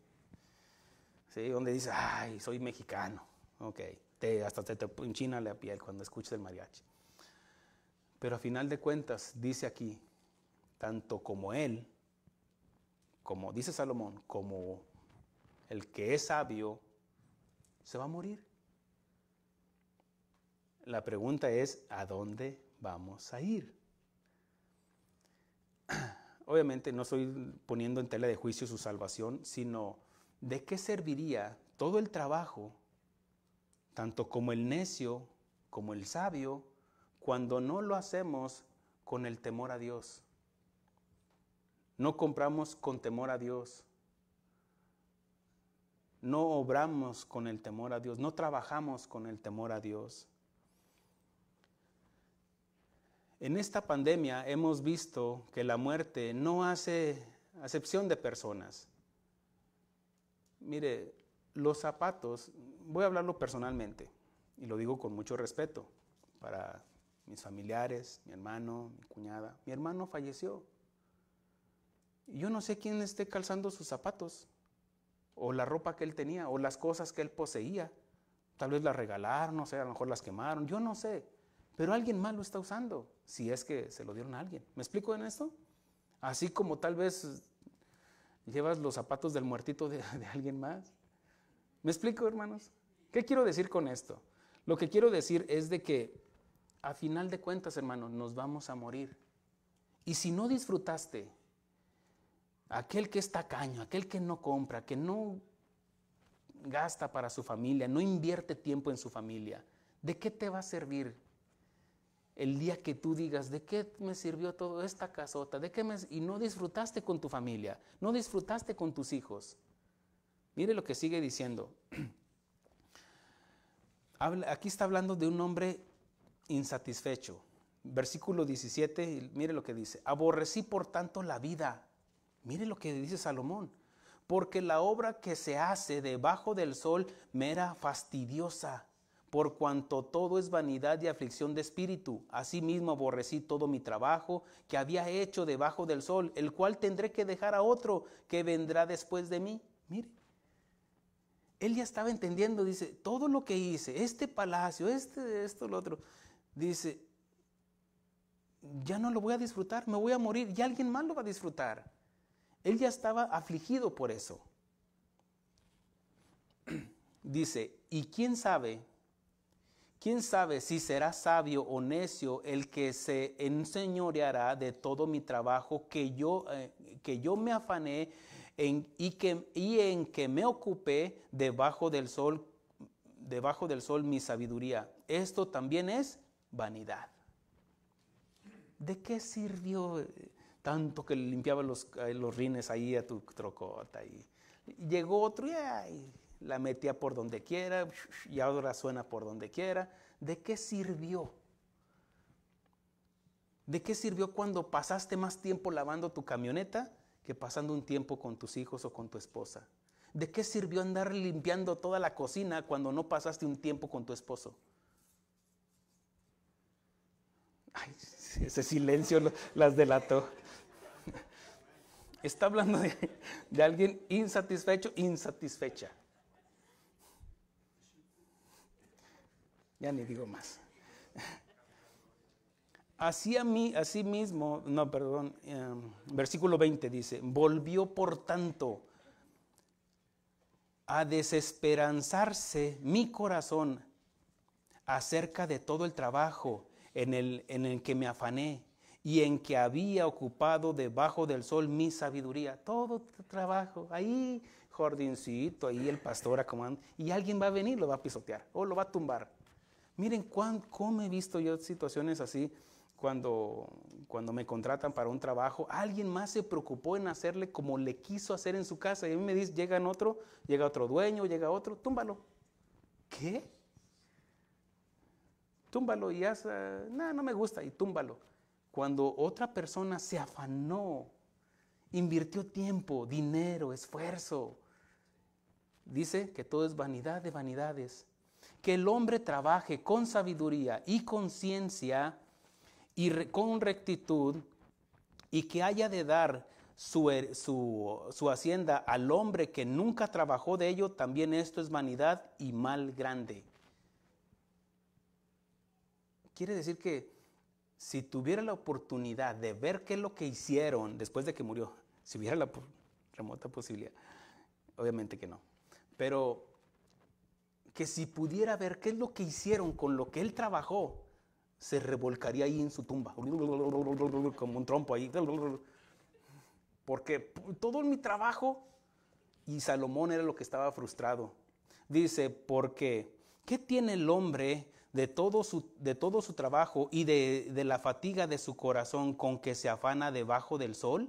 ¿Sí? Donde dice, ay, soy mexicano, ok. Hasta te enchina la piel cuando escuchas el mariachi. Pero a final de cuentas, dice aquí, tanto como él, como dice Salomón, como el que es sabio, se va a morir. La pregunta es, ¿a dónde vamos a ir? Obviamente no estoy poniendo en tela de juicio su salvación, sino ¿de qué serviría todo el trabajo, tanto como el necio, como el sabio, cuando no lo hacemos con el temor a Dios. No compramos con temor a Dios. No obramos con el temor a Dios. No trabajamos con el temor a Dios. En esta pandemia hemos visto que la muerte no hace acepción de personas. Mire, los zapatos, voy a hablarlo personalmente y lo digo con mucho respeto para mis familiares, mi hermano, mi cuñada. Mi hermano falleció. Yo no sé quién esté calzando sus zapatos, o la ropa que él tenía, o las cosas que él poseía. Tal vez las regalaron, no sé, a lo mejor las quemaron, yo no sé. Pero alguien más lo está usando, si es que se lo dieron a alguien. ¿Me explico en esto? Así como tal vez llevas los zapatos del muertito de alguien más. ¿Me explico, hermanos? ¿Qué quiero decir con esto? Lo que quiero decir es de que a final de cuentas, hermanos, nos vamos a morir. Y si no disfrutaste, aquel que es tacaño, aquel que no compra, que no gasta para su familia, no invierte tiempo en su familia, ¿de qué te va a servir el día que tú digas, ¿de qué me sirvió toda esta casota? Y no disfrutaste con tu familia, no disfrutaste con tus hijos. Mire lo que sigue diciendo. Aquí está hablando de un hombre insatisfecho. Versículo 17, mire lo que dice. Aborrecí por tanto la vida. Mire lo que dice Salomón. Porque la obra que se hace debajo del sol me era fastidiosa, por cuanto todo es vanidad y aflicción de espíritu. Asimismo aborrecí todo mi trabajo que había hecho debajo del sol, el cual tendré que dejar a otro que vendrá después de mí. Mire, él ya estaba entendiendo, dice, todo lo que hice, este palacio, esto, lo otro, dice, ya no lo voy a disfrutar, me voy a morir y alguien más lo va a disfrutar. Él ya estaba afligido por eso. Dice, y quién sabe si será sabio o necio el que se enseñoreará de todo mi trabajo que yo me afané y en que me ocupé debajo del sol mi sabiduría. Esto también es vanidad. ¿De qué sirvió tanto que le limpiaba los rines ahí a tu trocota? Y llegó otro y la metía por donde quiera y ahora suena por donde quiera. ¿De qué sirvió? ¿De qué sirvió cuando pasaste más tiempo lavando tu camioneta que pasando un tiempo con tus hijos o con tu esposa? ¿De qué sirvió andar limpiando toda la cocina cuando no pasaste un tiempo con tu esposo? Ay, ese silencio las delató. Está hablando de alguien insatisfecho, insatisfecha. Ya ni digo más. Versículo 20 dice, volvió por tanto a desesperanzarse mi corazón acerca de todo el trabajo en el que me afané y en que había ocupado debajo del sol mi sabiduría. Todo trabajo, ahí jardincito, ahí el pastor acomodando, y alguien va a venir, lo va a pisotear o lo va a tumbar. Miren cómo he visto yo situaciones así cuando me contratan para un trabajo. Alguien más se preocupó en hacerle como le quiso hacer en su casa y a mí me dice, llega otro dueño, llega otro, túmbalo. ¿Qué? Túmbalo y no me gusta y túmbalo. Cuando otra persona se afanó, invirtió tiempo, dinero, esfuerzo, dice que todo es vanidad de vanidades. Que el hombre trabaje con sabiduría y con ciencia y con rectitud, y que haya de dar su hacienda al hombre que nunca trabajó de ello, también esto es vanidad y mal grande. Quiere decir que si tuviera la oportunidad de ver qué es lo que hicieron después de que murió, si hubiera la remota posibilidad, obviamente que no, pero que si pudiera ver qué es lo que hicieron con lo que él trabajó, se revolcaría ahí en su tumba, como un trompo ahí, porque todo mi trabajo, y Salomón era lo que estaba frustrado. Dice, porque ¿qué tiene el hombre de todo su trabajo y de la fatiga de su corazón con que se afana debajo del sol.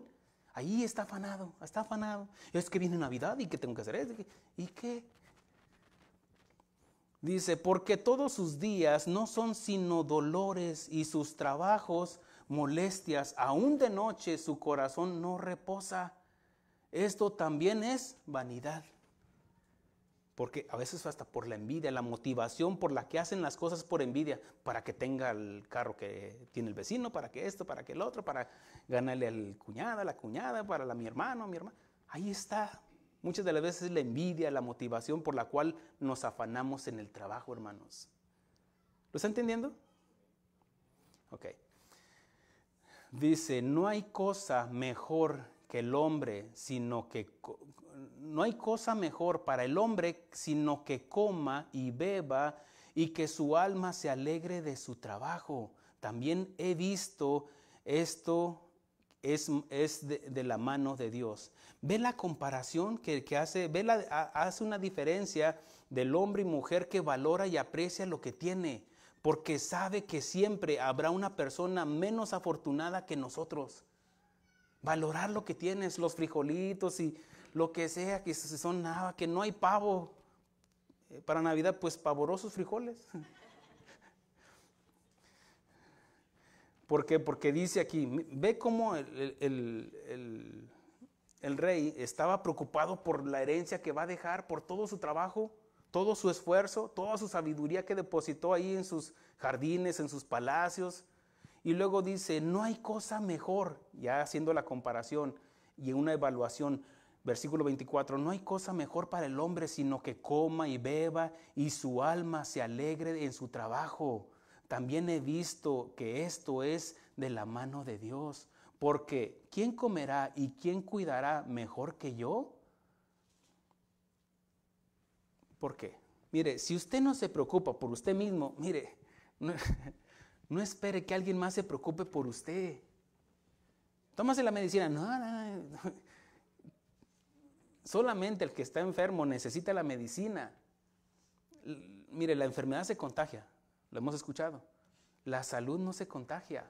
Ahí está afanado, está afanado. Es que viene Navidad y que tengo que hacer esto. ¿Y qué? Dice, porque todos sus días no son sino dolores y sus trabajos molestias. Aún de noche su corazón no reposa. Esto también es vanidad. Porque a veces hasta por la envidia, la motivación por la que hacen las cosas por envidia, para que tenga el carro que tiene el vecino, para que esto, para que el otro, para ganarle al cuñado, a la cuñada, para mi hermano, mi hermana. Ahí está. Muchas de las veces es la envidia, la motivación por la cual nos afanamos en el trabajo, hermanos. ¿Lo está entendiendo? Ok. Dice, no hay cosa mejor que el hombre, no hay cosa mejor para el hombre sino que coma y beba y que su alma se alegre de su trabajo. También he visto esto es de la mano de Dios. Ve la comparación que hace, hace una diferencia del hombre y mujer que valora y aprecia lo que tiene, porque sabe que siempre habrá una persona menos afortunada que nosotros. Valorar lo que tienes, los frijolitos y lo que sea, que son nada, que no hay pavo para Navidad, pues pavorosos frijoles. ¿Por qué? Porque dice aquí, ve cómo el rey estaba preocupado por la herencia que va a dejar, por todo su trabajo, todo su esfuerzo, toda su sabiduría que depositó ahí en sus jardines, en sus palacios. Y luego dice, no hay cosa mejor, ya haciendo la comparación y una evaluación, versículo 24, no hay cosa mejor para el hombre sino que coma y beba y su alma se alegre en su trabajo. También he visto que esto es de la mano de Dios, porque ¿quién comerá y quién cuidará mejor que yo? ¿Por qué? Mire, si usted no se preocupa por usted mismo, mire, no espere que alguien más se preocupe por usted. Tómase la medicina. No. Solamente el que está enfermo necesita la medicina. Mire, la enfermedad se contagia. Lo hemos escuchado. La salud no se contagia.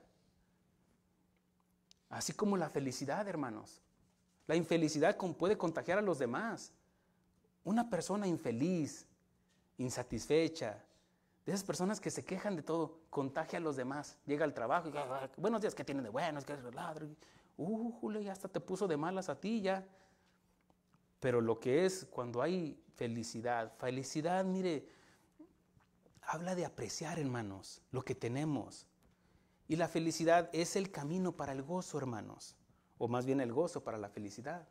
Así como la felicidad, hermanos. La infelicidad puede contagiar a los demás. Una persona infeliz, insatisfecha, de esas personas que se quejan de todo, contagia a los demás. Llega al trabajo y buenos días, ¿qué tienen de buenos? Ya hasta te puso de malas a ti ya. Pero lo que es cuando hay felicidad, mire, habla de apreciar, hermanos, lo que tenemos. Y la felicidad es el camino para el gozo, hermanos. O más bien el gozo para la felicidad.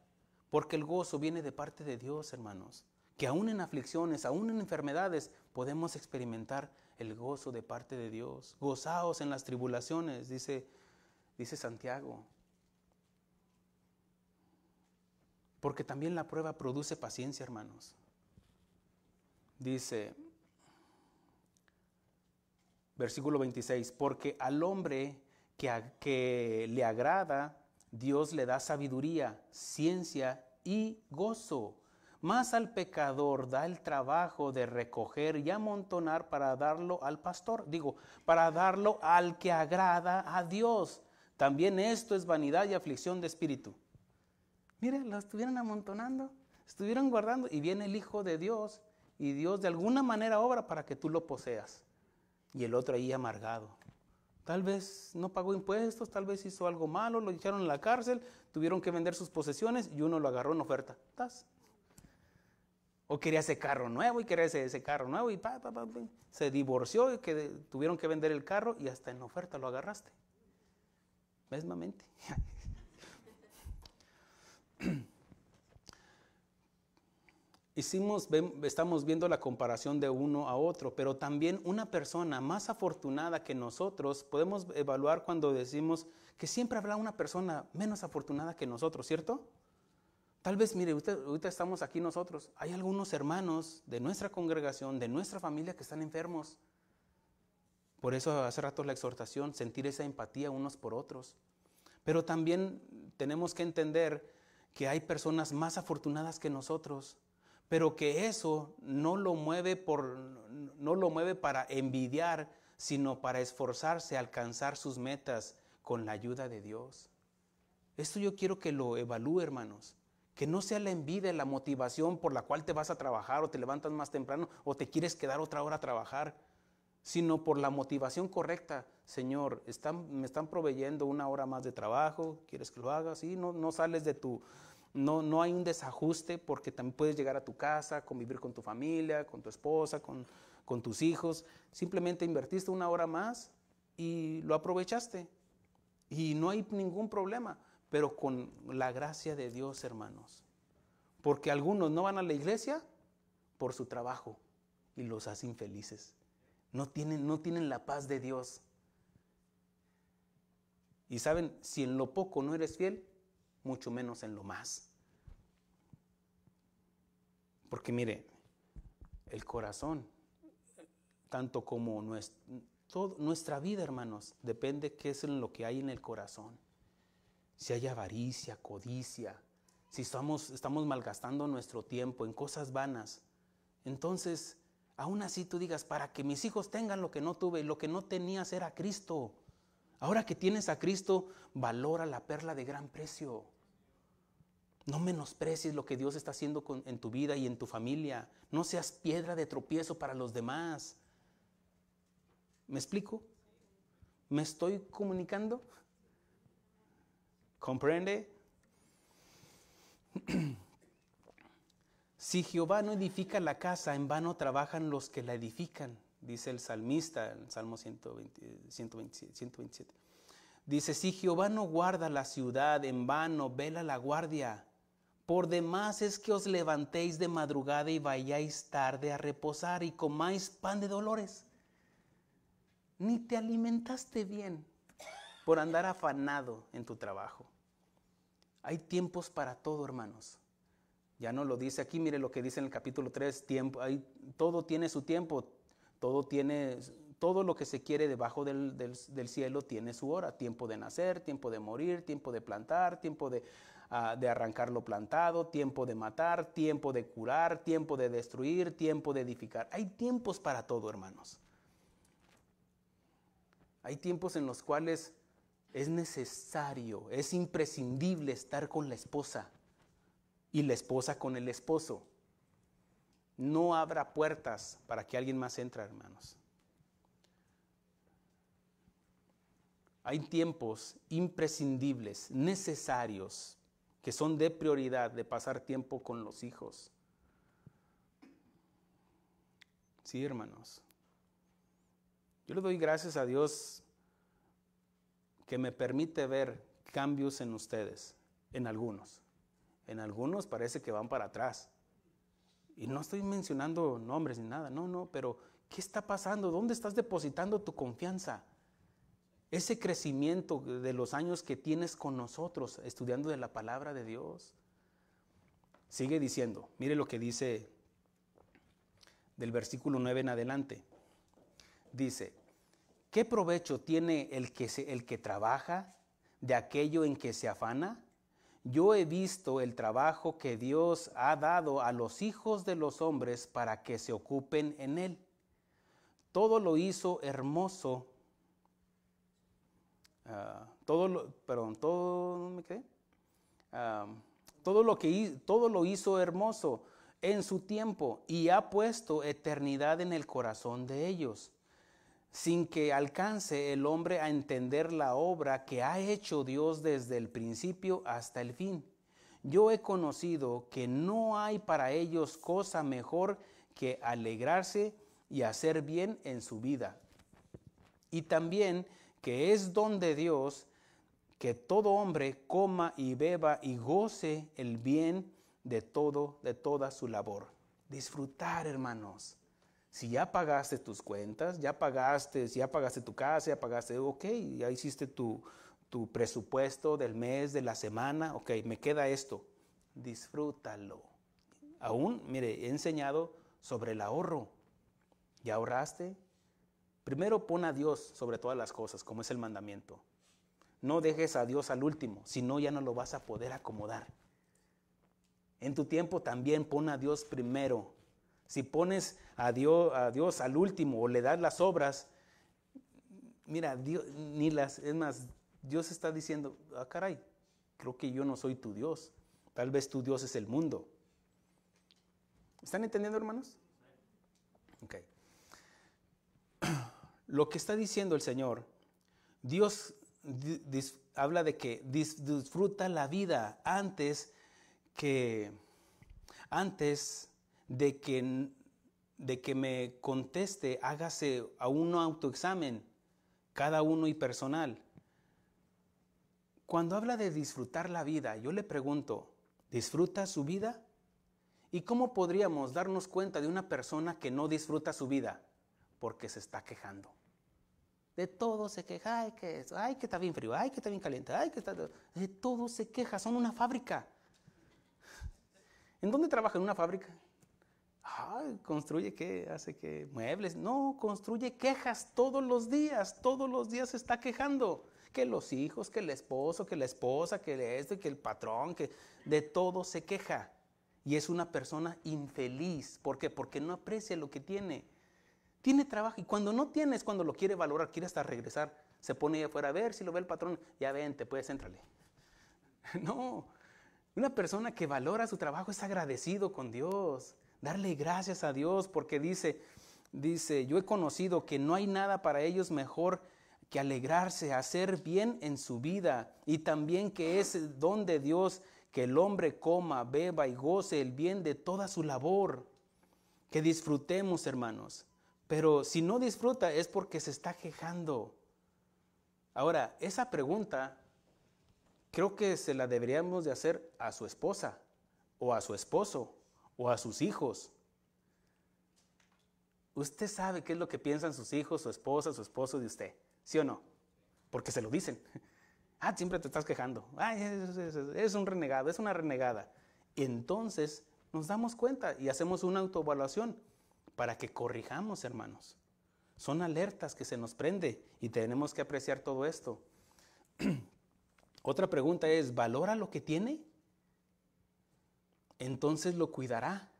Porque el gozo viene de parte de Dios, hermanos. Que aún en aflicciones, aún en enfermedades, podemos experimentar el gozo de parte de Dios. Gozaos en las tribulaciones, dice Santiago. Porque también la prueba produce paciencia, hermanos. Dice, versículo 26, porque al hombre que le agrada, Dios le da sabiduría, ciencia y gozo. Mas al pecador da el trabajo de recoger y amontonar para darlo al pastor. Para darlo al que agrada a Dios. También esto es vanidad y aflicción de espíritu. Mire, lo estuvieron amontonando, estuvieron guardando y viene el Hijo de Dios y Dios de alguna manera obra para que tú lo poseas. Y el otro ahí amargado. Tal vez no pagó impuestos, tal vez hizo algo malo, lo echaron en la cárcel, tuvieron que vender sus posesiones y uno lo agarró en oferta. ¿Estás? O quería ese carro nuevo y quería ese carro nuevo y se divorció y tuvieron que vender el carro y hasta en oferta lo agarraste. Mesmamente. Estamos viendo la comparación de uno a otro, pero también una persona más afortunada que nosotros podemos evaluar cuando decimos que siempre habrá una persona menos afortunada que nosotros, ¿cierto? Tal vez, mire, ahorita estamos aquí nosotros, hay algunos hermanos de nuestra congregación, de nuestra familia que están enfermos. Por eso hace rato la exhortación, sentir esa empatía unos por otros. Pero también tenemos que entender que hay personas más afortunadas que nosotros, pero que eso no lo mueve para envidiar, sino para esforzarse a alcanzar sus metas con la ayuda de Dios. Esto yo quiero que lo evalúe, hermanos. Que no sea la envidia, la motivación por la cual te vas a trabajar o te levantas más temprano o te quieres quedar otra hora a trabajar, sino por la motivación correcta. Señor, me están proveyendo una hora más de trabajo, ¿quieres que lo haga? Sí, no sales de no hay un desajuste, porque también puedes llegar a tu casa, convivir con tu familia, con tu esposa, con tus hijos. Simplemente invertiste una hora más y lo aprovechaste. Y no hay ningún problema, pero con la gracia de Dios, hermanos. Porque algunos no van a la iglesia por su trabajo y los hace infelices. No tienen la paz de Dios. Y saben, si en lo poco no eres fiel, mucho menos en lo más. Porque el corazón, tanto como nuestra vida, hermanos, depende qué es en lo que hay en el corazón. Si hay avaricia, codicia, si estamos malgastando nuestro tiempo en cosas vanas, entonces, aún así tú digas, para que mis hijos tengan lo que no tuve, lo que no tenías era Cristo. Ahora que tienes a Cristo, valora la perla de gran precio. No menosprecies lo que Dios está haciendo en tu vida y en tu familia. No seas piedra de tropiezo para los demás. ¿Me explico? ¿Me estoy comunicando? ¿Comprende? Si Jehová no edifica la casa, en vano trabajan los que la edifican, dice el salmista en Salmo 127. Dice, si Jehová no guarda la ciudad, en vano vela la guardia. Por demás es que os levantéis de madrugada y vayáis tarde a reposar y comáis pan de dolores. Ni te alimentaste bien por andar afanado en tu trabajo. Hay tiempos para todo, hermanos. Ya no lo dice aquí, mire lo que dice en el capítulo 3, todo tiene su tiempo, todo lo que se quiere debajo del cielo tiene su hora. Tiempo de nacer, tiempo de morir, tiempo de plantar, tiempo de arrancar lo plantado, tiempo de matar, tiempo de curar, tiempo de destruir, tiempo de edificar. Hay tiempos para todo, hermanos. Hay tiempos en los cuales es necesario, es imprescindible estar con la esposa y la esposa con el esposo. No abra puertas para que alguien más entre, hermanos. Hay tiempos imprescindibles, necesarios, que son de prioridad, de pasar tiempo con los hijos. Sí, hermanos. Yo le doy gracias a Dios que me permite ver cambios en ustedes, en algunos. En algunos parece que van para atrás. Y no estoy mencionando nombres ni nada, no, pero ¿qué está pasando? ¿Dónde estás depositando tu confianza? Ese crecimiento de los años que tienes con nosotros, estudiando de la palabra de Dios. Sigue diciendo, mire lo que dice del versículo 9 en adelante. Dice, ¿qué provecho tiene el que trabaja de aquello en que se afana? Yo he visto el trabajo que Dios ha dado a los hijos de los hombres para que se ocupen en él. Todo lo hizo hermoso. Todo lo hizo hermoso en su tiempo y ha puesto eternidad en el corazón de ellos, sin que alcance el hombre a entender la obra que ha hecho Dios desde el principio hasta el fin. Yo he conocido que no hay para ellos cosa mejor que alegrarse y hacer bien en su vida. Y también que es don de Dios que todo hombre coma y beba y goce el bien de toda su labor. Disfrutar, hermanos. Si ya pagaste tus cuentas, si ya pagaste tu casa, ya pagaste, ok, ya hiciste tu presupuesto del mes, de la semana, ok, me queda esto. Disfrútalo. Aún, mire, he enseñado sobre el ahorro. ¿Ya ahorraste? Primero pon a Dios sobre todas las cosas, como es el mandamiento. No dejes a Dios al último, si no ya no lo vas a poder acomodar. En tu tiempo también pon a Dios primero. Si pones a Dios al último o le das las obras, mira, Dios, es más, Dios está diciendo, caray, creo que yo no soy tu Dios. Tal vez tu Dios es el mundo. ¿Están entendiendo, hermanos? Ok. Lo que está diciendo el Señor, Dios habla de que disfruta la vida antes de que me conteste, hágase a un autoexamen, cada uno y personal. Cuando habla de disfrutar la vida, yo le pregunto, ¿disfruta su vida? ¿Y cómo podríamos darnos cuenta de una persona que no disfruta su vida? Porque se está quejando. De todo se queja, ay, que está bien frío, ay, que está bien caliente, ay, que está... De todo se queja, son una fábrica. ¿En dónde trabaja? ¿En una fábrica? Ay, construye qué, hace qué, muebles. No, construye quejas todos los días se está quejando. Que los hijos, que el esposo, que la esposa, que esto y que el patrón, que de todo se queja. Y es una persona infeliz. ¿Por qué? Porque no aprecia lo que tiene. Tiene trabajo y cuando no tiene es cuando lo quiere valorar, quiere hasta regresar. Se pone ahí afuera a ver si lo ve el patrón. Ya vente, pues, éntrale. No, una persona que valora su trabajo es agradecido con Dios. Darle gracias a Dios porque dice, yo he conocido que no hay nada para ellos mejor que alegrarse, hacer bien en su vida y también que es don de Dios que el hombre coma, beba y goce el bien de toda su labor. Que disfrutemos, hermanos. Pero si no disfruta es porque se está quejando. Ahora, esa pregunta creo que se la deberíamos de hacer a su esposa o a su esposo o a sus hijos. Usted sabe qué es lo que piensan sus hijos, su esposa, su esposo de usted, ¿sí o no? Porque se lo dicen. Ah, siempre te estás quejando. Ay, es un renegado, es una renegada. Entonces nos damos cuenta y hacemos una autoevaluación para que corrijamos, hermanos. Son alertas que se nos prende y tenemos que apreciar todo esto. Otra pregunta es, ¿valora lo que tiene? Entonces lo cuidará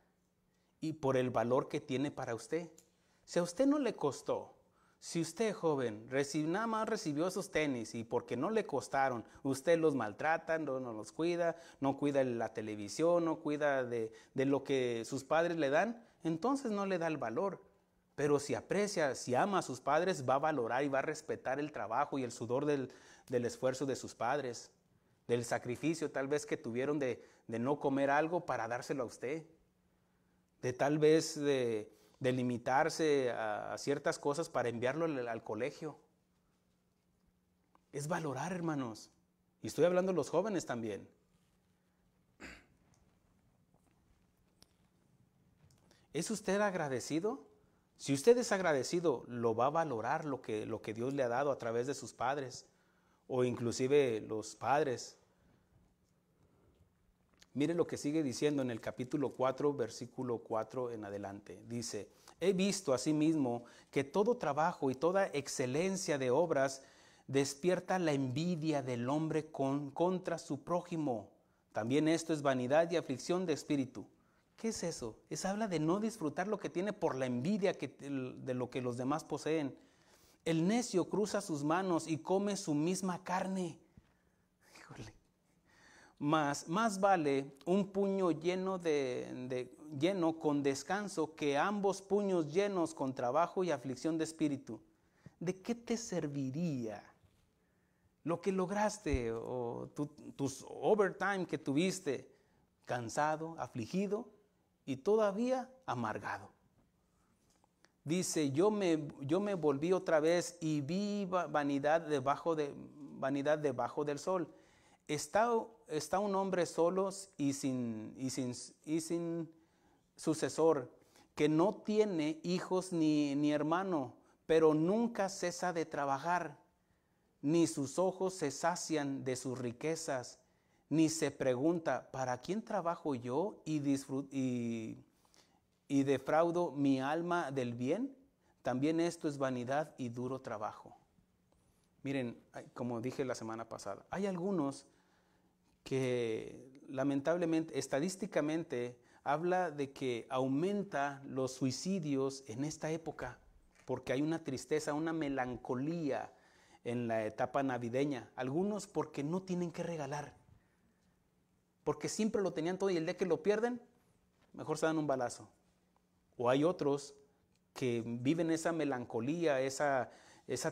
y por el valor que tiene para usted. Si a usted no le costó, si usted, joven, nada más recibió esos tenis y porque no le costaron, usted los maltrata, no los cuida, no cuida la televisión, no cuida de lo que sus padres le dan, entonces no le da el valor. Pero si aprecia, si ama a sus padres, va a valorar y va a respetar el trabajo y el sudor del esfuerzo de sus padres, del sacrificio tal vez que tuvieron de no comer algo para dárselo a usted, de tal vez de limitarse a ciertas cosas para enviarlo al colegio. Es valorar, hermanos. Y estoy hablando de los jóvenes también. ¿Es usted agradecido? Si usted es agradecido, lo va a valorar lo que Dios le ha dado a través de sus padres o inclusive los padres. Mire lo que sigue diciendo en el capítulo 4, versículo 4 en adelante. Dice, he visto asimismo que todo trabajo y toda excelencia de obras despierta la envidia del hombre contra su prójimo. También esto es vanidad y aflicción de espíritu. ¿Qué es eso? Habla de no disfrutar lo que tiene por la envidia de lo que los demás poseen. El necio cruza sus manos y come su misma carne. Híjole. Más vale un puño lleno con descanso que ambos puños llenos con trabajo y aflicción de espíritu. ¿De qué te serviría lo que lograste o tus overtime que tuviste? Cansado, afligido y todavía amargado. Dice, yo me volví otra vez y vi vanidad debajo del sol. Está un hombre solo y sin sucesor, que no tiene hijos ni hermano, pero nunca cesa de trabajar, ni sus ojos se sacian de sus riquezas, ni se pregunta, ¿para quién trabajo yo y defraudo mi alma del bien? También esto es vanidad y duro trabajo. Miren, como dije la semana pasada, hay algunos que lamentablemente, estadísticamente, habla de que aumenta los suicidios en esta época, porque hay una tristeza, una melancolía en la etapa navideña. Algunos porque no tienen que regalar, porque siempre lo tenían todo y el día que lo pierden, mejor se dan un balazo. O hay otros que viven esa melancolía, esa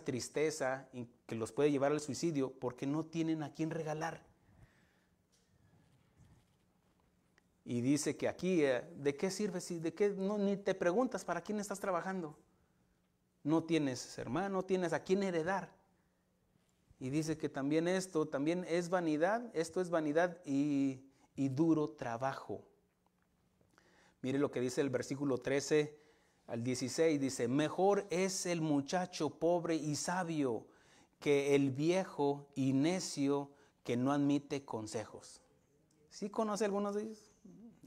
tristeza que los puede llevar al suicidio porque no tienen a quién regalar. Y dice que aquí, ¿de qué sirve? ¿De qué? No, ni te preguntas para quién estás trabajando. No tienes hermano, no tienes a quién heredar. Y dice que también esto también es vanidad, esto es vanidad y duro trabajo. Mire lo que dice el versículo 13 al 16, dice, mejor es el muchacho pobre y sabio que el viejo y necio que no admite consejos. ¿Sí conoce algunos de ellos?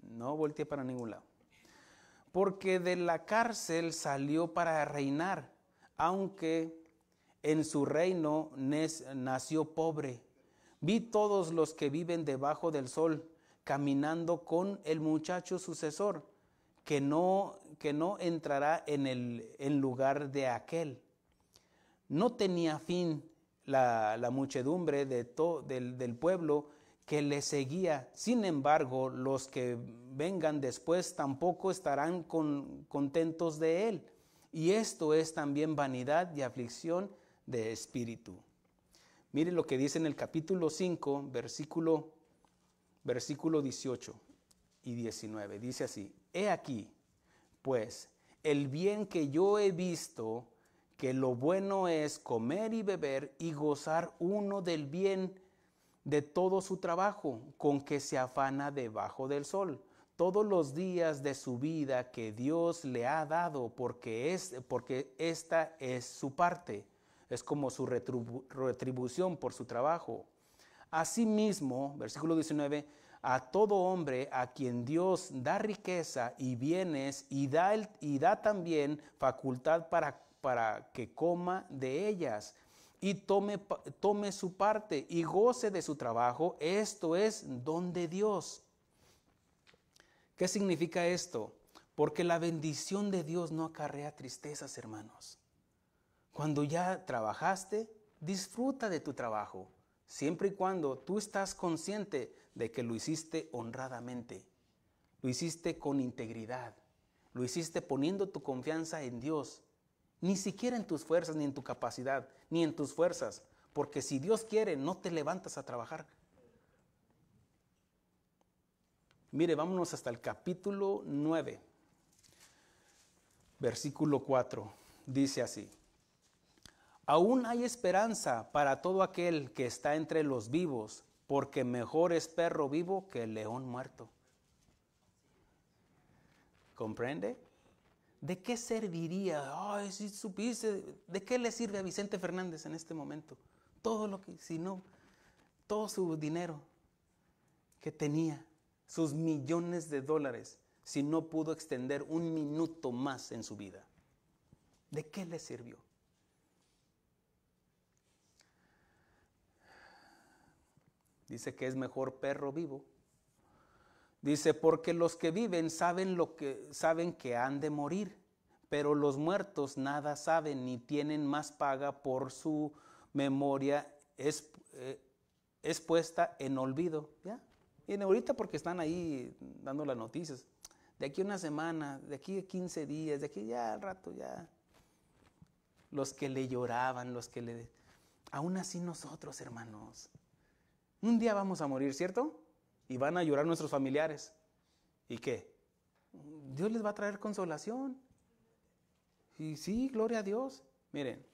No volteé para ningún lado. Porque de la cárcel salió para reinar, aunque en su reino nació pobre. Vi todos los que viven debajo del sol, caminando con el muchacho sucesor, que no entrará en lugar de aquel. No tenía fin la muchedumbre del pueblo que le seguía. Sin embargo, los que vengan después tampoco estarán contentos de él. Y esto es también vanidad y aflicción de espíritu. Mire lo que dice en el capítulo 5, versículo 18 y 19. Dice así, he aquí, pues, el bien que yo he visto, que lo bueno es comer y beber y gozar uno del bien de todo su trabajo, con que se afana debajo del sol, todos los días de su vida que Dios le ha dado, porque esta es su parte, es como su retribución por su trabajo. Asimismo, versículo 19, a todo hombre a quien Dios da riqueza y bienes y da también facultad para que coma de ellas y tome su parte y goce de su trabajo, esto es don de Dios. ¿Qué significa esto? Porque la bendición de Dios no acarrea tristezas, hermanos. Cuando ya trabajaste, disfruta de tu trabajo, siempre y cuando tú estás consciente de que lo hiciste honradamente, lo hiciste con integridad, lo hiciste poniendo tu confianza en Dios, ni siquiera en tus fuerzas, ni en tu capacidad, ni en tus fuerzas, porque si Dios quiere, no te levantas a trabajar. Mire, vámonos hasta el capítulo 9, versículo 4, dice así. Aún hay esperanza para todo aquel que está entre los vivos, porque mejor es perro vivo que león muerto. ¿Comprende? ¿De qué serviría? Ay, si supiste, ¿de qué le sirve a Vicente Fernández en este momento? Todo su dinero que tenía, sus millones de dólares, si no pudo extender un minuto más en su vida. ¿De qué le sirvió? Dice que es mejor perro vivo. Dice, porque los que viven saben que han de morir, pero los muertos nada saben ni tienen más paga, por su memoria es puesta en olvido. ¿Ya? Y ahorita porque están ahí dando las noticias, de aquí a una semana, de aquí a 15 días, de aquí ya al rato ya. Los que le lloraban, aún así nosotros, hermanos, un día vamos a morir, ¿cierto? Y van a llorar nuestros familiares. ¿Y qué? Dios les va a traer consolación. Y sí, gloria a Dios. Miren,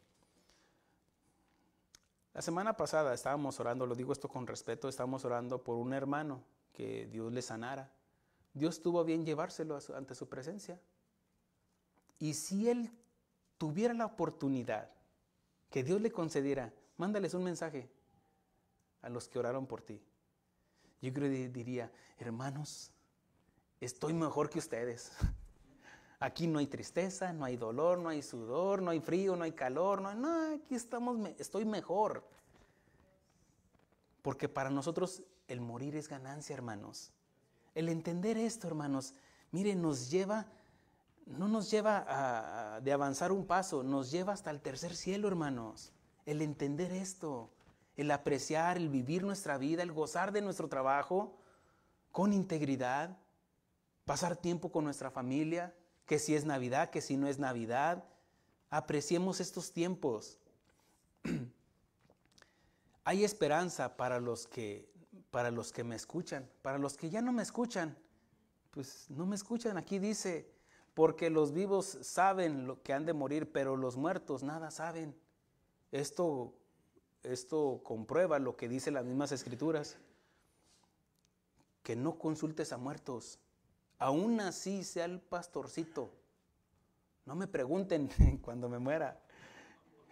la semana pasada estábamos orando, lo digo esto con respeto, estábamos orando por un hermano que Dios le sanara. Dios tuvo a bien llevárselo ante su presencia. Y si él tuviera la oportunidad que Dios le concediera, mándales un mensaje a los que oraron por ti. Yo creo que diría, hermanos, estoy mejor que ustedes. Aquí no hay tristeza, no hay dolor, no hay sudor, no hay frío, no hay calor, aquí estoy mejor. Porque para nosotros el morir es ganancia, hermanos. El entender esto, hermanos, mire, no nos lleva de avanzar un paso, nos lleva hasta el tercer cielo, hermanos. El entender esto, el apreciar, el vivir nuestra vida, el gozar de nuestro trabajo con integridad, pasar tiempo con nuestra familia, que si es Navidad, que si no es Navidad. Apreciemos estos tiempos. Hay esperanza para los que me escuchan. Para los que ya no me escuchan, pues no me escuchan. Aquí dice, porque los vivos saben lo que han de morir, pero los muertos nada saben. Esto comprueba lo que dicen las mismas escrituras, que no consultes a muertos, aún así sea el pastorcito. No me pregunten cuando me muera,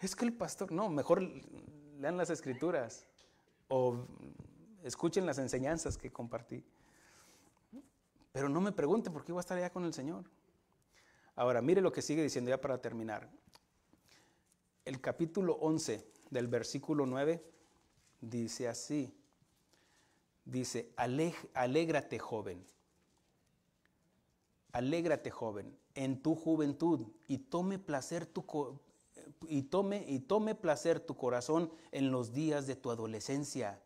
es que el pastor, no, mejor lean las escrituras o escuchen las enseñanzas que compartí. Pero no me pregunten porque voy a estar allá con el Señor. Ahora, mire lo que sigue diciendo ya para terminar. El capítulo 11 del versículo 9 dice así. Dice, alégrate joven, en tu juventud y tome placer tu corazón en los días de tu adolescencia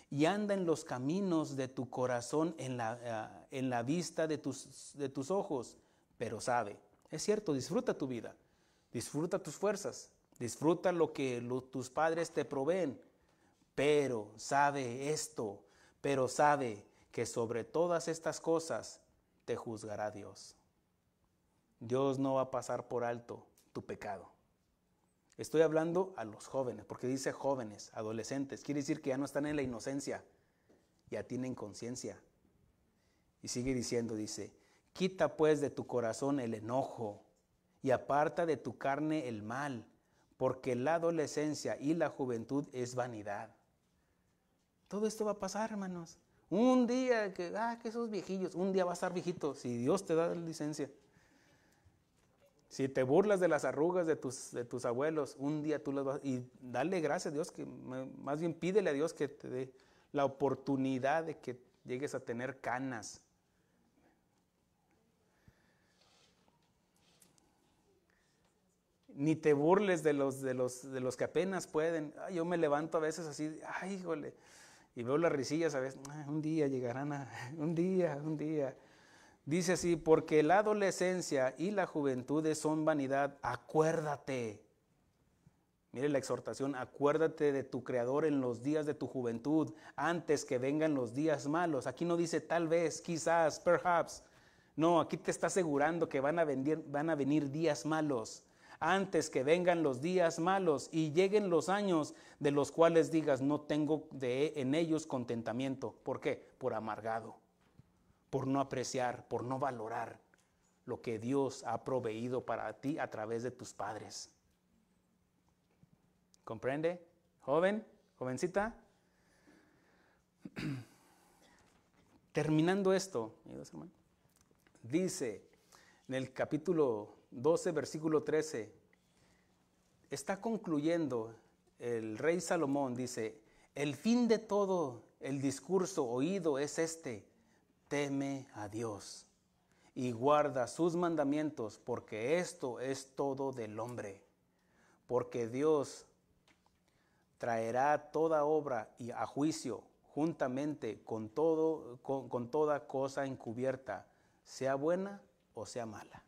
y anda en los caminos de tu corazón en la vista de tus ojos. Pero sabe, es cierto, disfruta tu vida, disfruta tus fuerzas, disfruta lo que tus padres te proveen, pero sabe esto, que sobre todas estas cosas te juzgará Dios. Dios no va a pasar por alto tu pecado. Estoy hablando a los jóvenes, porque dice jóvenes, adolescentes, quiere decir que ya no están en la inocencia, ya tienen conciencia. Y sigue diciendo, dice, quita pues de tu corazón el enojo y aparta de tu carne el mal, porque la adolescencia y la juventud es vanidad. Todo esto va a pasar, hermanos. Un día que esos viejillos, un día va a estar viejito, si Dios te da licencia. Si te burlas de las arrugas de tus abuelos, un día tú las vas, y dale gracias a Dios, más bien pídele a Dios que te dé la oportunidad de que llegues a tener canas. Ni te burles de los que apenas pueden. Yo me levanto a veces así, híjole, y veo las risillas a veces, un día llegarán un día. Dice así, porque la adolescencia y la juventud son vanidad, acuérdate. Mire la exhortación, acuérdate de tu Creador en los días de tu juventud, antes que vengan los días malos. Aquí no dice tal vez, quizás, perhaps. No, aquí te está asegurando que van a venir días malos. Antes que vengan los días malos y lleguen los años de los cuales digas, no tengo en ellos contentamiento. ¿Por qué? Por amargado, por no apreciar, por no valorar lo que Dios ha proveído para ti a través de tus padres. ¿Comprende? Joven, jovencita. Terminando esto, dice en el capítulo 12, versículo 13, está concluyendo el rey Salomón, dice, el fin de todo el discurso oído es este, teme a Dios y guarda sus mandamientos, porque esto es todo del hombre, porque Dios traerá toda obra y a juicio juntamente con toda cosa encubierta, sea buena o sea mala.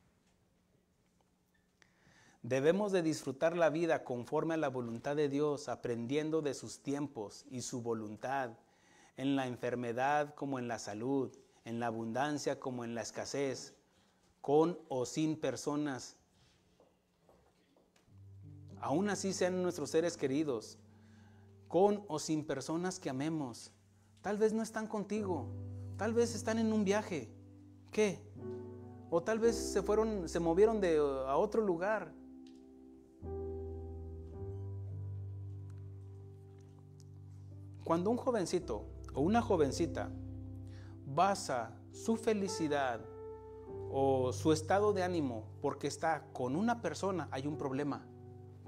Debemos de disfrutar la vida conforme a la voluntad de Dios, aprendiendo de sus tiempos y su voluntad, en la enfermedad como en la salud, en la abundancia como en la escasez, con o sin personas. Aún así sean nuestros seres queridos, con o sin personas que amemos. Tal vez no están contigo, tal vez están en un viaje. ¿Qué? O tal vez se movieron a otro lugar. Cuando un jovencito o una jovencita basa su felicidad o su estado de ánimo porque está con una persona, hay un problema,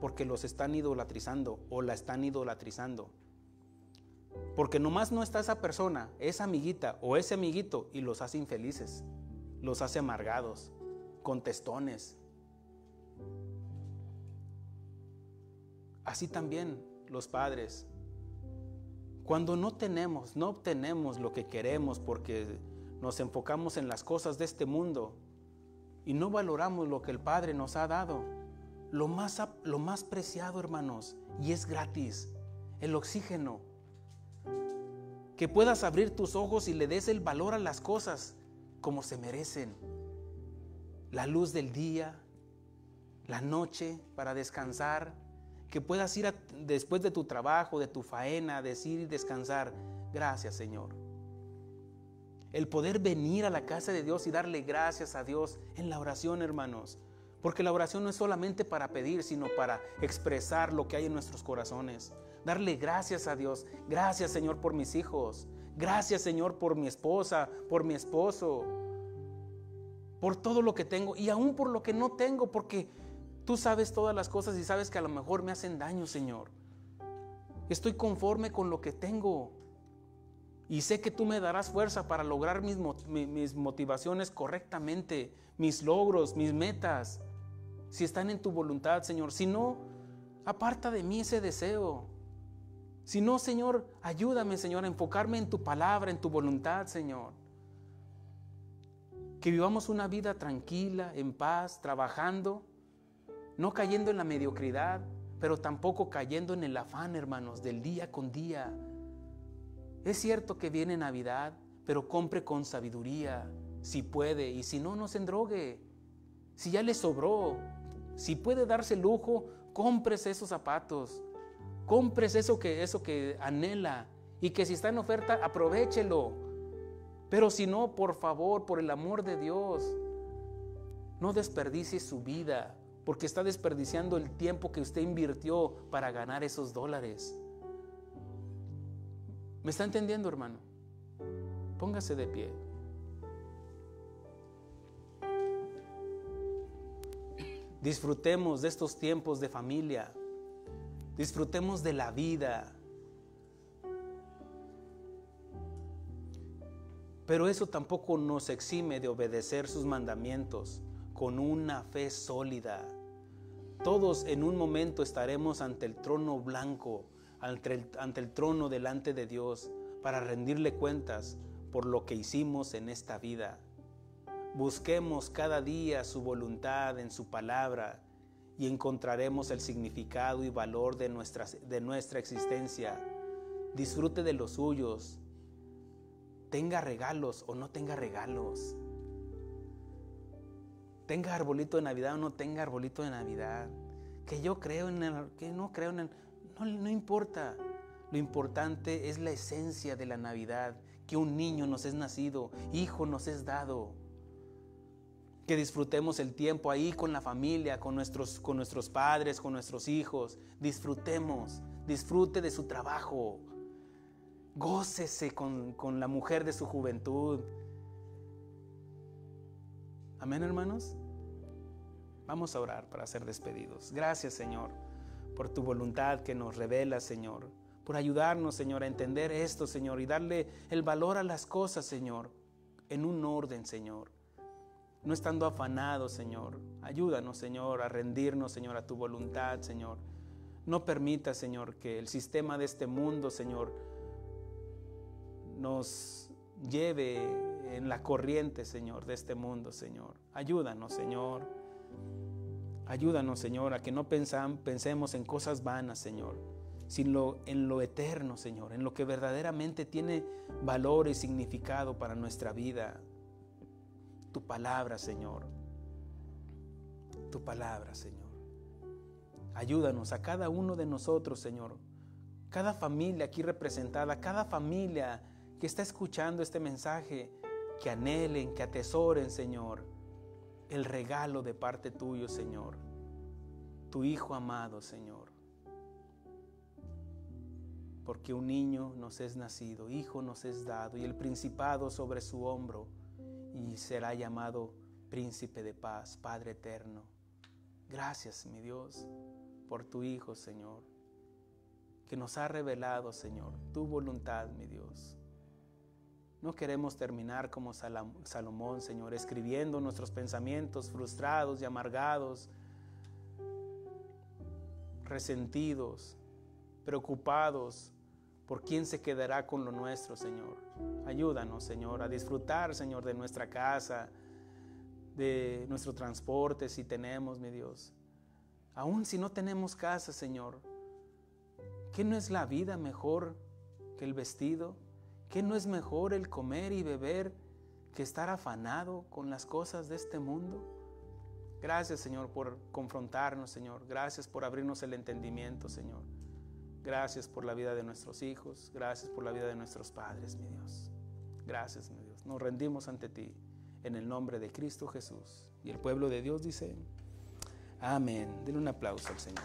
porque los están idolatrizando o la están idolatrizando. Porque nomás no está esa persona, esa amiguita o ese amiguito, y los hace infelices, los hace amargados, contestones. Así también los padres. Cuando no obtenemos lo que queremos porque nos enfocamos en las cosas de este mundo y no valoramos lo que el Padre nos ha dado, lo más preciado, hermanos, y es gratis, el oxígeno. Que puedas abrir tus ojos y le des el valor a las cosas como se merecen. La luz del día, la noche para descansar, que puedas ir después de tu trabajo, de tu faena, decir y descansar, gracias, Señor. El poder venir a la casa de Dios y darle gracias a Dios en la oración, hermanos. Porque la oración no es solamente para pedir, sino para expresar lo que hay en nuestros corazones. Darle gracias a Dios. Gracias, Señor, por mis hijos. Gracias, Señor, por mi esposa, por mi esposo, por todo lo que tengo y aún por lo que no tengo, porque tú sabes todas las cosas y sabes que a lo mejor me hacen daño, Señor. Estoy conforme con lo que tengo y sé que tú me darás fuerza para lograr mis motivaciones correctamente, mis logros, mis metas, si están en tu voluntad, Señor. Si no, aparta de mí ese deseo. Si no, Señor, ayúdame, Señor, a enfocarme en tu palabra, en tu voluntad, Señor. Que vivamos una vida tranquila, en paz, trabajando, no cayendo en la mediocridad, pero tampoco cayendo en el afán, hermanos, del día con día. Es cierto que viene Navidad, pero compre con sabiduría, si puede, y si no, no se endrogue. Si ya le sobró, si puede darse lujo, cómprese esos zapatos, cómprese eso que anhela, y que si está en oferta, aprovéchelo. Pero si no, por favor, por el amor de Dios, no desperdicie su vida, porque está desperdiciando el tiempo que usted invirtió para ganar esos dólares. ¿Me está entendiendo, hermano? Póngase de pie. Disfrutemos de estos tiempos de familia. Disfrutemos de la vida. Pero eso tampoco nos exime de obedecer sus mandamientos con una fe sólida. Todos en un momento estaremos ante el trono blanco, ante el trono delante de Dios, para rendirle cuentas por lo que hicimos en esta vida. Busquemos cada día su voluntad en su palabra y encontraremos el significado y valor de nuestra existencia. Disfrute de los suyos. Tenga regalos o no tenga regalos. Tenga arbolito de Navidad o no tenga arbolito de Navidad. Que yo creo en él, que no creo en él, no importa. Lo importante es la esencia de la Navidad, que un niño nos es nacido, hijo nos es dado. Que disfrutemos el tiempo ahí con la familia, con nuestros padres, con nuestros hijos. Disfrute de su trabajo. Gócese con la mujer de su juventud. Amén, hermanos. Vamos a orar para ser despedidos. Gracias, Señor, por tu voluntad que nos revela, Señor, por ayudarnos, Señor, a entender esto, Señor, y darle el valor a las cosas, Señor, en un orden, Señor, no estando afanados, Señor. Ayúdanos, Señor, a rendirnos, Señor, a tu voluntad, Señor. No permita, Señor, que el sistema de este mundo, Señor, nos lleve en la corriente, Señor, de este mundo, Señor. Ayúdanos, Señor. Ayúdanos, Señor, a que no pensemos en cosas vanas, Señor, sino en lo eterno, Señor, en lo que verdaderamente tiene valor y significado para nuestra vida. Tu palabra, Señor. Tu palabra, Señor. Ayúdanos a cada uno de nosotros, Señor. Cada familia aquí representada, cada familia que está escuchando este mensaje, que anhelen, que atesoren, Señor, el regalo de parte tuyo, Señor. Tu Hijo amado, Señor. Porque un niño nos es nacido, hijo nos es dado, y el principado sobre su hombro, y será llamado Príncipe de Paz, Padre eterno. Gracias, mi Dios, por tu Hijo, Señor. que nos ha revelado, Señor, tu voluntad, mi Dios. No queremos terminar como Salomón, Señor, escribiendo nuestros pensamientos frustrados y amargados, resentidos, preocupados por quién se quedará con lo nuestro, Señor. Ayúdanos, Señor, a disfrutar, Señor, de nuestra casa, de nuestro transporte, si tenemos, mi Dios. Aún si no tenemos casa, Señor, ¿qué no es la vida mejor que el vestido? ¿Qué no es mejor el comer y beber que estar afanado con las cosas de este mundo? Gracias, Señor, por confrontarnos, Señor. Gracias por abrirnos el entendimiento, Señor. Gracias por la vida de nuestros hijos. Gracias por la vida de nuestros padres, mi Dios. Gracias, mi Dios. Nos rendimos ante ti en el nombre de Cristo Jesús. Y el pueblo de Dios dice, amén. Denle un aplauso al Señor.